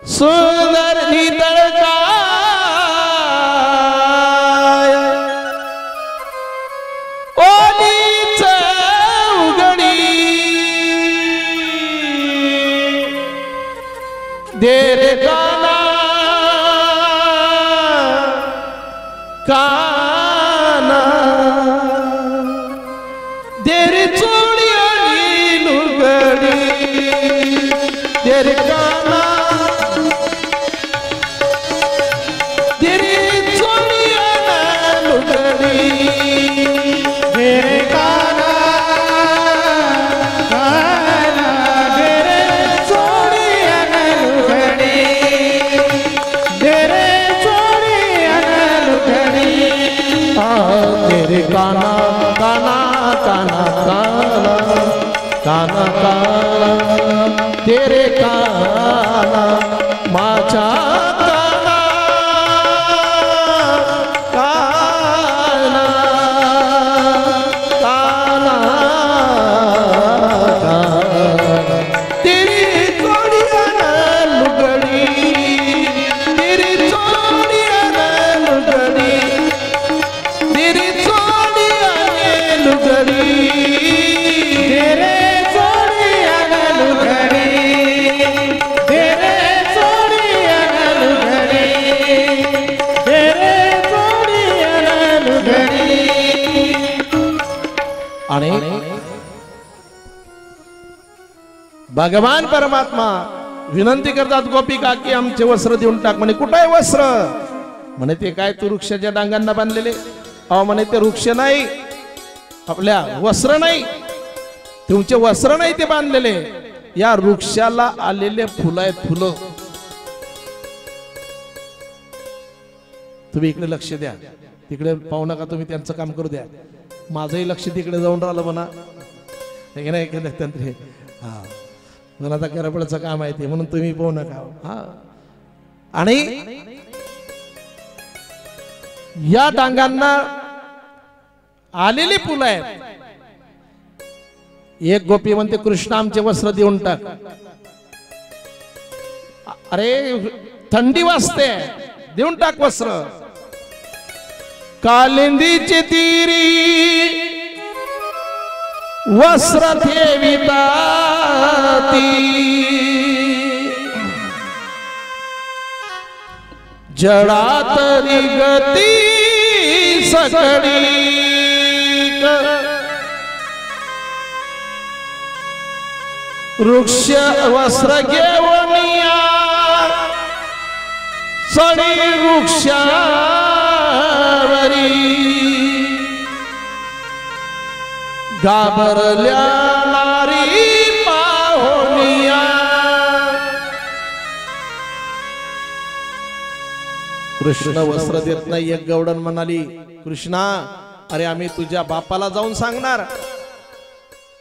सुंदर नितळ काय ओलीच उघडी दे रे काना काना दे रे चोळी आणि लुगडी दे रे काना दे रे चोळी आणि लुगडी दे रे काना काना दे रे चोळी आणि लुगडी दे रे चोळी आणि लुगडी तेरे काना काना काना काना काना काना तेरे काना माझ्या काना काना काना काना तेरी चोळी आणि लुगडी तेरी चोळी आणि लुगडी तेरी चोळी आणि लुगडी दे रे चोळी आणि लुगडी दे रे चोळी आणि लुगडी दे रे चोळी आणि लुगडी. आणि भगवान परमात्मा विनंती करतात गोपिका की आमचे वस्त्र देऊन टाक. म्हणे कुठं आहे वस्त्र? म्हणे ते काय तू वृक्षाच्या डांगांना बांधलेले. अहो म्हणे ते वृक्ष नाही, आपल्या वस्त्र नाही, तुमचे वस्त्र नाही ते बांधलेले, या वृक्षाला आलेले फुलं आहेत फुलं. तुम्ही इकडे लक्ष द्या, तिकडे पाहू नका, तुम्ही त्यांचं काम करू द्या. माझंही लक्ष तिकडे जाऊन राहिलं म्हणा. हे नाही तंत्र हा मला आता करपडाचं काम आहे ते, म्हणून तुम्ही पाहू नका. हा आणि या डांगांना आलेली फुलं आहेत. एक गोपी म्हणते कृष्ण आमचे वस्त्र देऊन टाक. अरे थंडी वाजते, देऊन टाक वस्त्र. कालिंदीची तिरी वस्त्र ठेविताती जडात गती सकडी वृक्ष वस्त्र घेवनिया सडी वृक्षावरी घाबरल्या नारी पाहोनिया. कृष्ण वस्त्र देत नाही. एक गवडण म्हणाली कृष्णा अरे आम्ही तुझ्या बापाला जाऊन सांगणार,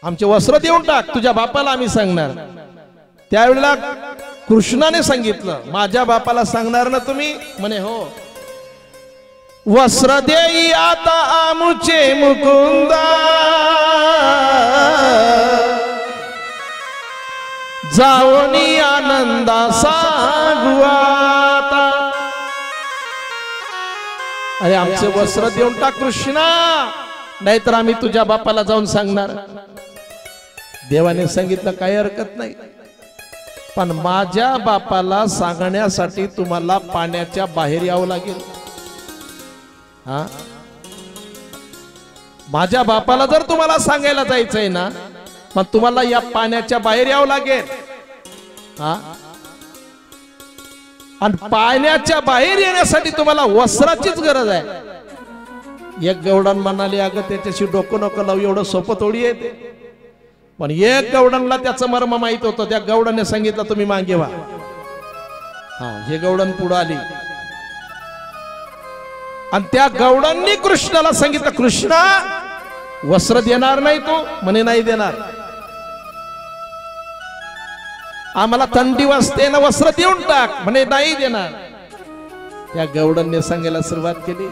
आमचे वस्त्र देऊन टाक, तुझ्या बापाला आम्ही सांगणार. त्यावेळेला कृष्णाने सांगितलं माझ्या बापाला सांगणार ना तुम्ही? म्हणे हो. वस्त्र देई आता आमुचे मुकुंदा जावनी आनंदा सांगू आता. अरे आमचे वस्त्र देऊन टाक कृष्णा, नाहीतर आम्ही तुझ्या बापाला जाऊन सांगणार. देवाने सांगितलं काही हरकत नाही. पण माझ्या बापाला सांगण्यासाठी तुम्हाला पाण्याच्या बाहेर यावं लागेल. हा, माझ्या बापाला जर तुम्हाला सांगायला जायचंय ना, मग तुम्हाला या पाण्याच्या बाहेर यावं लागेल. हा, आणि पाण्याच्या बाहेर येण्यासाठी तुम्हाला वस्त्राचीच गरज आहे. एक गवडण म्हणाले, अगं त्याच्याशी डोकं नको लावू, एवढं सोपं थोडी येते. पण एक गवडणला त्याचं मर्म माहित होतं. त्या गवडणे सांगितलं तुम्ही मागे व्हा. हा, हे गवडण पुढे आली आणि त्या गवडांनी कृष्णाला सांगितलं, कृष्णा वस्त्र देणार नाही तू? म्हणे नाही देणार. आम्हाला थंडी वाजते ना, वस्त्र देऊन टाक. म्हणे नाही देणार. त्या गवडांनी सांगायला सुरुवात केली,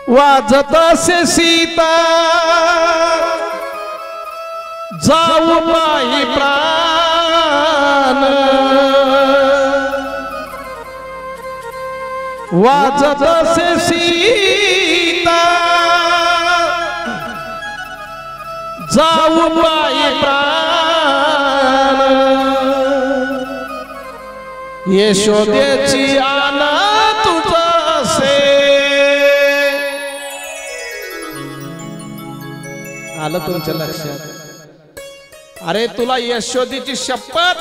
वाजत असे सीता जाऊ पायी प्राण, वाजत असे सीता जाऊ पायी प्राण, यशोदेची आना तुझा से. आलं तुमच्या लक्षात? अरे तुला यशोदेची शपथ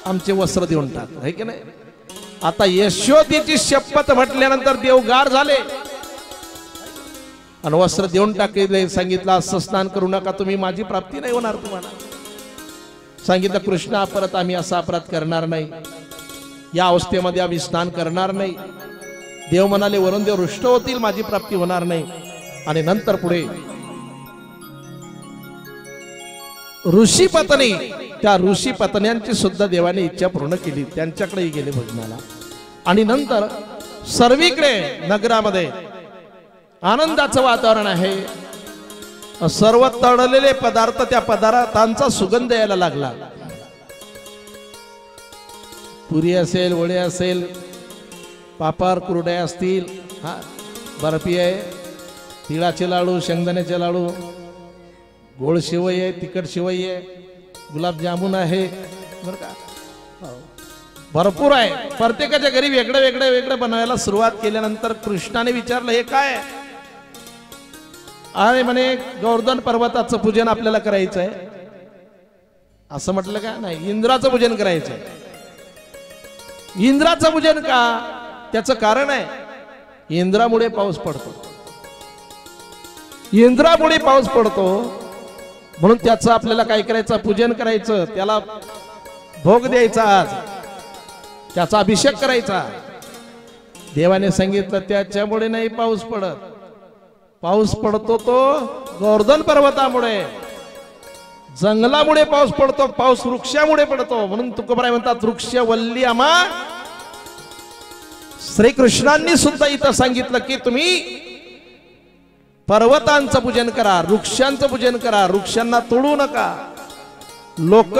आमचे वस्त्र देऊन टाक, है की नाही? आता यशोदेची शपथ म्हटल्यानंतर देवगार झाले आणि वस्त्र देऊन टाकले. सांगितलं असं स्नान करू नका तुम्ही, माझी प्राप्ती नाही होणार तुम्हाला. सांगितलं कृष्णा परत आम्ही असा अपराध करणार नाही, या अवस्थेमध्ये आम्ही स्नान करणार नाही. देव म्हणाले वरून देव रुष्ट होतील, माझी प्राप्ती होणार नाही. आणि नंतर पुढे ऋषी पत्नी, त्या ऋषी पत्न्यांची सुद्धा देवाने इच्छा पूर्ण केली, त्यांच्याकडे गेले भजनाला. आणि नंतर सर्वीकडे नगरामध्ये आनंदाचं वातावरण आहे. सर्व तळलेले पदार्थ, त्या पदार्थांचा सुगंध यायला लागला. पुरी असेल, वडे असेल, पापड कुरड्या असतील, हा बर्फी आहे, तिळाचे लाडू, शेंगदाण्याचे लाडू, गोड शिवई आहे, तिखट शिवई आहे, गुलाबजामुन आहे, बरं का, भरपूर आहे. प्रत्येकाच्या घरी वेगळं वेगळं वेगळं बनवायला सुरुवात केल्यानंतर कृष्णाने विचारलं हे काय? अरे म्हणे गोवर्धन पर्वताचं पूजन आपल्याला करायचं आहे. असं म्हटलं का? नाही, इंद्राचं पूजन करायचं आहे. इंद्राचं पूजन का? त्याचं कारण आहे, इंद्रामुळे पाऊस पडतो. इंद्रामुळे पाऊस पडतो म्हणून त्याचं आपल्याला काय करायचं? पूजन करायचं, त्याला भोग द्यायचा, आज त्याचा अभिषेक करायचा. देवाने सांगितलं त्याच्यामुळे नाही पाऊस पडत, पाऊस पडतो तो गोवर्धन पर्वतामुळे, जंगलामुळे पाऊस पडतो, पाऊस वृक्षामुळे पडतो. म्हणून तुकोबाराय म्हणतात वृक्ष वल्ली आम्हा. श्रीकृष्णांनी सुद्धा इथं सांगितलं की तुम्ही पर्वतांचं पूजन करा, वृक्षांचं पूजन करा, वृक्षांना तोडू नका. लोक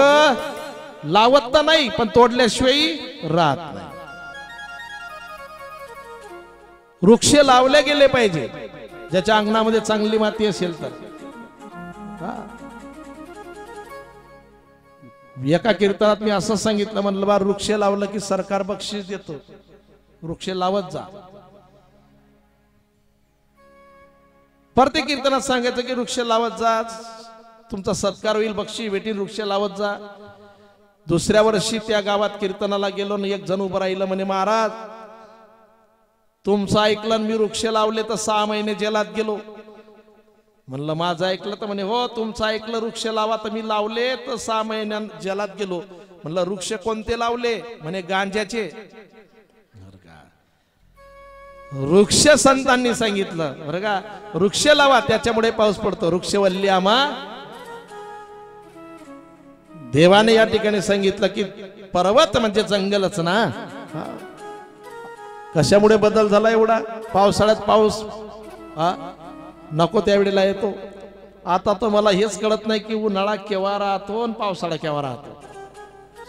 लावत तर नाही, पण तोडल्याशिवाय राहत नाही. वृक्ष लावले गेले पाहिजे, ज्याच्या अंगणामध्ये चांगली माती असेल तर. एका कीर्तनात मी असं सांगितलं, म्हणलं बा वृक्ष लावलं की सरकार बक्षीस देतो, वृक्ष लावत जा. प्रत्येक कीर्तनात सांगायचं की वृक्ष लावत जा, तुमचा सत्कार होईल, बक्षीस भेटील, वृक्ष लावत जा. दुसऱ्या वर्षी त्या गावात कीर्तनाला गेलो ना, एक जण उभं राहिलं, म्हणे महाराज तुमचं ऐकलं, मी वृक्ष लावले तर 6 महिने जेलात गेलो. म्हणलं माझं ऐकलं तर म्हणे हो तुमचं ऐकलं, वृक्ष लावा, तर मी लावले तर 6 महिन्यात जेलात गेलो. म्हणलं वृक्ष कोणते लावले? म्हणे गांजाचे. वृक्ष संतांनी सांगितलं बरं का, वृक्ष लावा त्याच्यामुळे पाऊस पडतो. वृक्ष वल्ली आम्हा. देवाने या ठिकाणी सांगितलं की पर्वत म्हणजे जंगलच ना. कशामुळे बदल झाला एवढा? पावसाळ्यात पाऊस नको त्यावेळेला येतो. आता तर मला हेच कळत नाही की उन्हाळा केव्हा राहतो आणि पावसाळा केव्हा राहतो,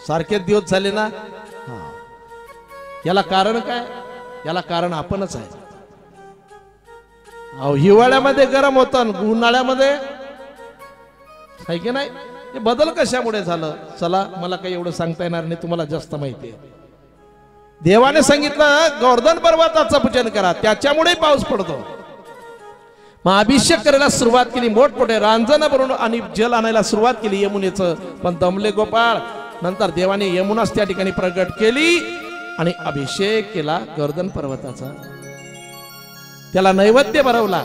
सारखेच दिवस झाले ना. याला कारण काय? याला कारण आपणच आहे. हिवाळ्यामध्ये गरम होतं, उन्हाळ्यामध्ये आहे की नाही हे बदल कशामुळे झालं? चला, मला काही एवढं सांगता येणार नाही, तुम्हाला जास्त माहिती आहे. देवाने सांगितलं गोवर्धन पर्वताचं पूजन करा, त्याच्यामुळे पाऊस पडतो. मग अभिषेक करायला सुरुवात केली, मोठमोठे रांजण भरून आणि जल आणायला सुरुवात केली यमुनेचं. पण दमले गोपाळ. नंतर देवाने यमुनाच त्या ठिकाणी प्रगट केली आणि अभिषेक केला गोवर्धन पर्वताचा. त्याला नैवेद्य भरवला.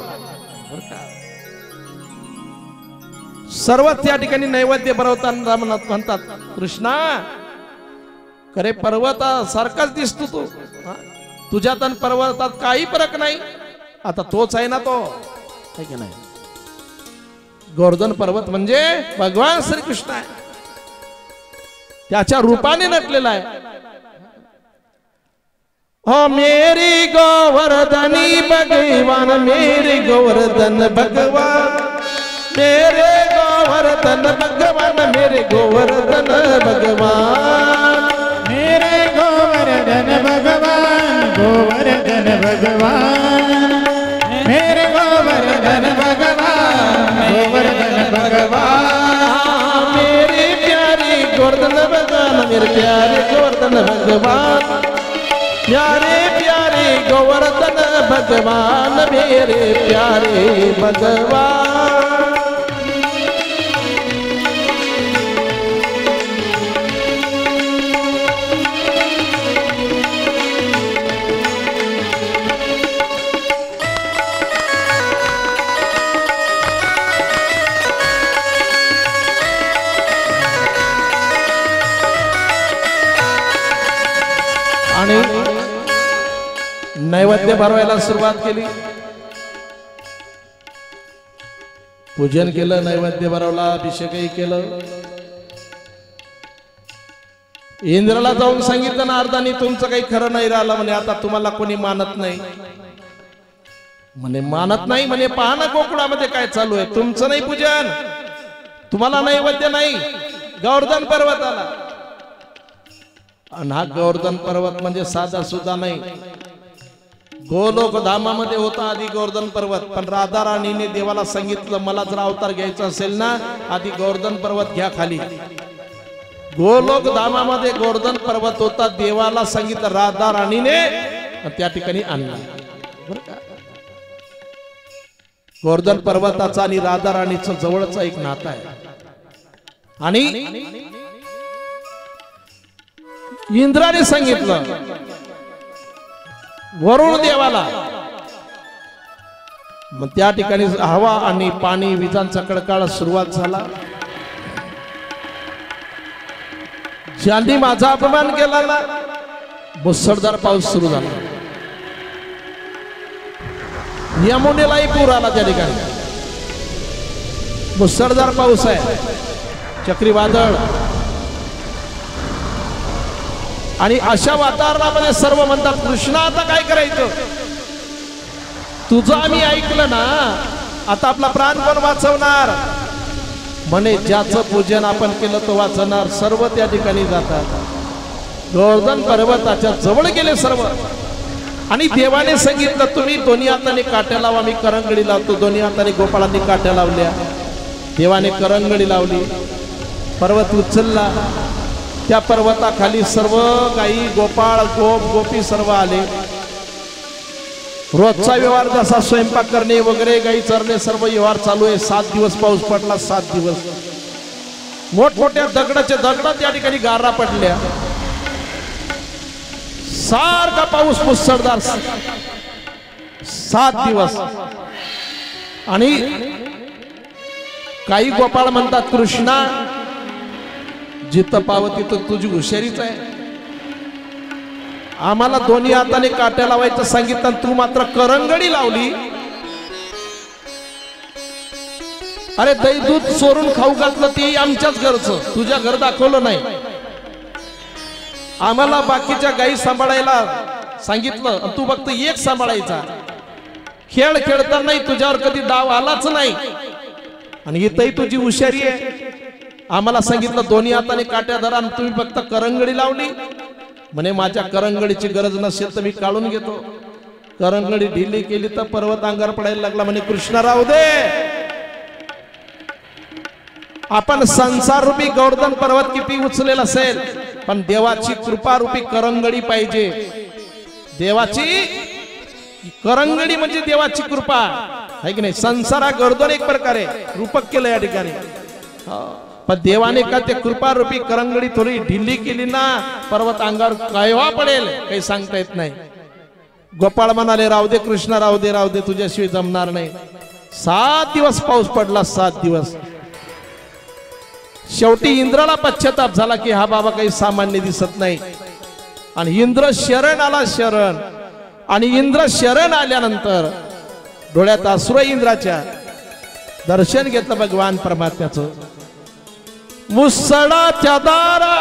सर्व त्या ठिकाणी नैवेद्य भरवताना म्हणतात, कृष्णा खरे पर्वतासारखाच दिसतो तू, तुझ्यात आणि पर्वतात काही फरक नाही. आता तोच आहे ना तो, है की नाही? गोवर्धन पर्वत म्हणजे भगवान श्रीकृष्ण आहे, त्याच्या रूपाने नटलेला आहे. हो मेरी गोवर्धनी भगवान, मेरे गोवर्धन भगवान, मेरे गोवर्धन भगवान, मेरे गोवर्धन भगवान, मेरे गोवर्धन भगवान, गोवर्धन भगवान, मेरे गोवर्धन भगवान, गोवर्धन भगवान, मेरे प्यारे गोवर्धन भगवान, मेरे प्यारे गोवर्धन भगवान, प्यारे प्यारे गोवर्धन भगवान, मेरे प्यारे भगवान. आणि नैवेद्य भरवायला सुरुवात केली. पूजन केलं, नैवेद्य भरवला, अभिषेकही केलं. इंद्राला जाऊन सांगितलं ना अर्धानी, तुमचं काही खरं नाही राहिलं म्हणे, आता तुम्हाला कोणी मानत नाही म्हणे. मानत नाही म्हणे, पहा ना गोकुळामध्ये काय चालू आहे. तुमचं नाही पूजन, तुम्हाला नैवेद्य नाही, गोवर्धन पर्वताला. आणि हा गोवर्धन पर्वत म्हणजे साधा सुद्धा नाही. गोलोक धामामध्ये होता आधी गोवर्धन पर्वत, पण राधा राणीने देवाला सांगितलं मला जर अवतार घ्यायचा असेल ना, आधी गोवर्धन पर्वत घ्या खाली. गोलोक धामामध्ये गोवर्धन पर्वत होता, देवाला सांगितलं राधा राणीने, त्या ठिकाणी आणला. गोवर्धन पर्वताचा आणि राधा राणीचं जवळचा एक नातं आहे. आणि इंद्राने सांगितलं वरुण देवाला, मग त्या ठिकाणी हवा आणि पाणी विजांचा कडकाळ सुरुवात झाला. ज्यांनी माझा अपमान केला ना, मुसळधार पाऊस सुरू झाला. यमुनेलाही पूर आला त्या ठिकाणी. मुसळधार पाऊस आहे, चक्रीवादळ. आणि अशा वातावरणामध्ये सर्व म्हणतात कृष्णा आता काय करायचं, तुझं आम्ही ऐकलं ना, आता आपला प्राण कोण वाचवणार म्हणे. ज्याचं पूजन आपण केलं तो वाचणार. सर्व त्या ठिकाणी जातात, गोवर्धन पर्वताच्या जवळ गेले सर्व. आणि देवाने सांगितलं तुम्ही दोन्ही हाताने काट्या लावा, मी करंगडी लावतो. दोन्ही हाताने गोपाळांनी काट्या लावल्या, देवाने करंगडी लावली, पर्वत उचलला. त्या पर्वताखाली सर्व गाई गोपाळ गोप गोपी सर्व आले. रोजचा व्यवहार जसा स्वयंपाक करणे वगैरे, गाई चरणे, सर्व व्यवहार चालू आहे. 7 दिवस पाऊस पडला. 7 दिवस मोठमोठ्या दगडाचे दगड त्या ठिकाणी गारा पडल्या. सारखा पाऊस मुसळधार 7 दिवस. आणि काही गोपाळ म्हणतात कृष्णा जिथं पावती तर तुझी हुशारीच आहे. आम्हाला दोन्ही हाताने काट्या लावायचं सांगितलं, तू मात्र करंगडी लावली. अरे दही दूध चोरून खाऊ घातलं ते आमच्याच घरचं, तुझ्या घर दाखवलं नाही. आम्हाला बाकीच्या गायी सांभाळायला सांगितलं, तू फक्त एक सांभाळायचा. खेळ खेळताना तुझ्यावर कधी डाव आलाच नाही. आणि इथंही तुझी हुशारी आहे. आम्हाला सांगितलं दोन्ही हाताने काट्या धरा, आणि तुम्ही फक्त करंगडी लावली म्हणे. माझ्या करंगडीची गरज नसेल तर मी काढून घेतो. करंगडी ढिली केली तर पर्वत अंगावर पडायला लागला. म्हणे कृष्णा राहू दे, आपण संसार रूपी गोवर्धन पर्वत किती उचलेल असेल, पण देवाची कृपा रूपी करंगडी पाहिजे. देवाची करंगडी म्हणजे देवाची कृपा आहे की नाही. संसारा गोवर्धन एक प्रकारे रूपक केलं या ठिकाणी, पण देवाने का ते कृपा रूपी करंगडी थोडी ढिल्ली केली ना, पर्वत अंगावर कायवा पडेल काही सांगता येत नाही. गोपाळ म्हणाले, राहू दे कृष्णा, राहू दे तुझ्याशिवाय जमणार नाही. 7 दिवस पाऊस पडला, 7 दिवस. शेवटी इंद्राला पश्चाताप झाला की हा बाबा काही सामान्य दिसत नाही, आणि इंद्र शरण आला, शरण. आणि इंद्र शरण आल्यानंतर डोळ्यात अश्रू इंद्राच्या, दर्शन घेतलं भगवान परमात्म्याचं. मुसळाच्या दारा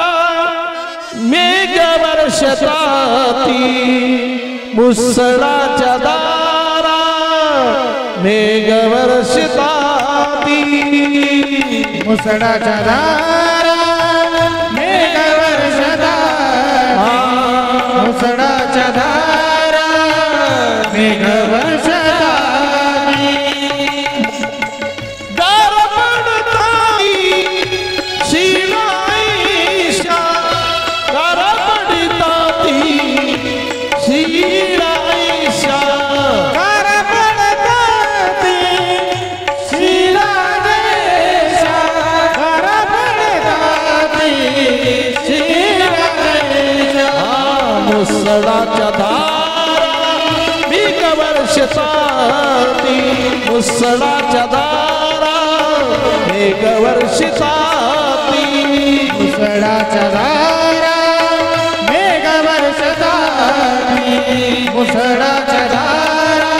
मेघ वर्षताती, मुसळाच्या दारा मेघ वर्षताती, मुसळाच्या दारा मेघ वर्षताती, मुसळाच्या दारा मेघ वर्षताती. गार पडताती शिळाईशा, गार पडताती शिळाईशा, गार पडताती शिळाईशा, गार पडताती शिळाईशा. मुसळाच्या धारा मेघ वर्षताती, मुसळाच्या धारा मेघ वर्षताती, मुसळाच्या धारा मेघ वर्षताती, मुसळाच्या धारा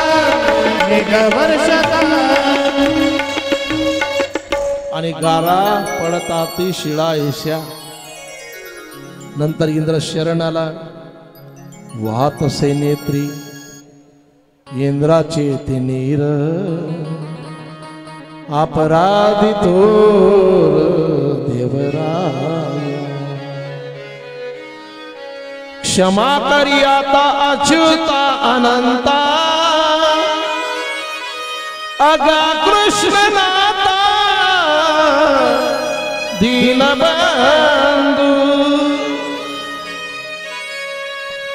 मेघ वर्षताती. आणि गारा पडताती शिळाईशा. नंतर इंद्र शरण आला, वाहत सैनेत्री इंद्राचे ते नीर, अपराधी थोर देवराय. क्षमा करी आता अच्युता अनंता, अगा कृष्ण नाता दीनबंधू.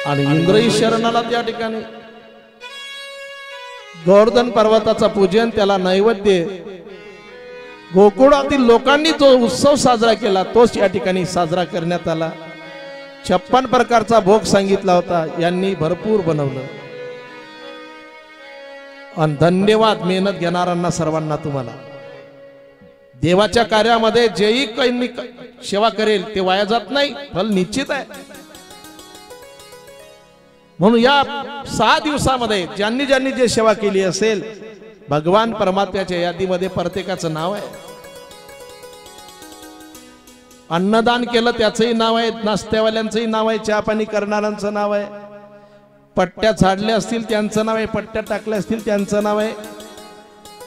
आणि इंद्रही शरणाला त्या ठिकाणी. गोवर्धन पर्वताचा पूजन, त्याला नैवेद्य गोकुळातील लोकांनी जो उत्सव साजरा केला तोच या ठिकाणी साजरा करण्यात आला. 56 प्रकारचा भोग सांगितला होता, यांनी भरपूर बनवलं. आणि धन्यवाद मेहनत घेणाऱ्यांना सर्वांना. तुम्हाला देवाच्या कार्यामध्ये जेही काही सेवा करेल ते वाया जात नाही, फल निश्चित आहे. म्हणून या 6 दिवसामध्ये ज्यांनी ज्यांनी जे सेवा केली असेल, भगवान परमात्म्याच्या यादीमध्ये प्रत्येकाचं नाव आहे. अन्नदान केलं त्याचंही नाव आहे, नाश्त्यावाल्यांचंही नाव आहे, चहा पाणी करणाऱ्यांचं नाव आहे, पट्ट्या झाडल्या असतील त्यांचं नाव आहे, पट्ट्या टाकल्या असतील त्यांचं नाव आहे,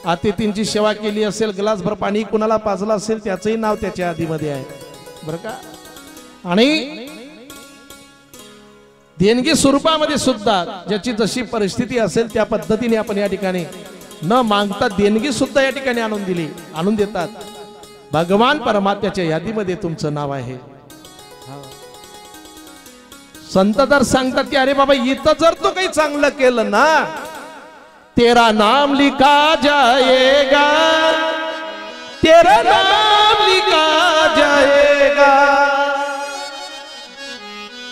अतिथींची सेवा केली असेल, ग्लासभर पाणी कुणाला पाजलं असेल त्याचंही नाव त्याच्या यादीमध्ये आहे बरं का. आणि देणगी स्वरूपामध्ये सुद्धा ज्याची जशी परिस्थिती असेल त्या पद्धतीने आपण या ठिकाणी न मागता देणगी सुद्धा या ठिकाणी आणून देतात. भगवान परमात्म्याच्या यादीमध्ये तुमचं नाव आहे. संत तर सांगतात की अरे बाबा इथं जर तू काही चांगलं केलं ना, तेरा नाम लिखा जाएगा, तेरा नाम लिखा जाएगा.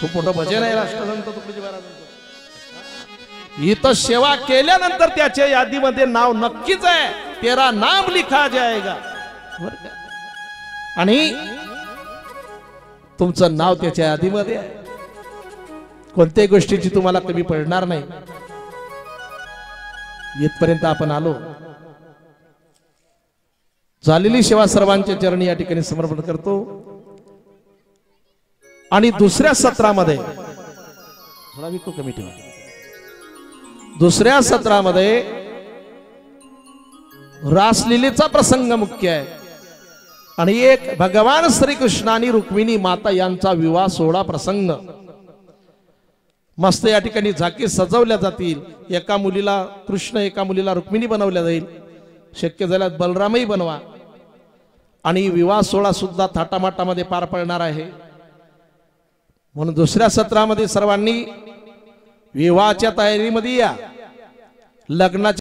खूप मोठं भजन आहे राष्ट्रसंत तुकडोजी महाराजांचं. इथं सेवा केल्यानंतर त्याच्या यादीमध्ये नाव नक्कीच आहे, तेरा नाम लिखा जाएगा. आणि तुमचं नाव त्याच्या यादीमध्ये आहे. कोणत्याही गोष्टीची तुम्हाला कमी पडणार नाही. इथपर्यंत आपण आलो. झालेली सेवा सर्वांच्या चरणी या ठिकाणी समर्पण करतो. आणि दुसऱ्या सत्रामध्ये थोडा विको कमी ठेवा. दुसऱ्या सत्रामध्ये रासलीलेचा प्रसंग मुख्य आहे. आणि एक भगवान श्रीकृष्ण आणि रुक्मिणी माता यांचा विवाह सोहळा प्रसंग मस्त या ठिकाणी झाकी सजवल्या जातील. एका मुलीला कृष्ण, एका मुलीला रुक्मिणी बनवल्या जाईल. शक्य झाल्यास बलरामही बनवा. आणि विवाह सोहळा सुद्धा थाटामाटामध्ये पार पडणार आहे। म्हणून दुसऱ्या सत्रामध्ये सर्वांनी विवाहाच्या तयारीमध्ये या, लग्नाच्या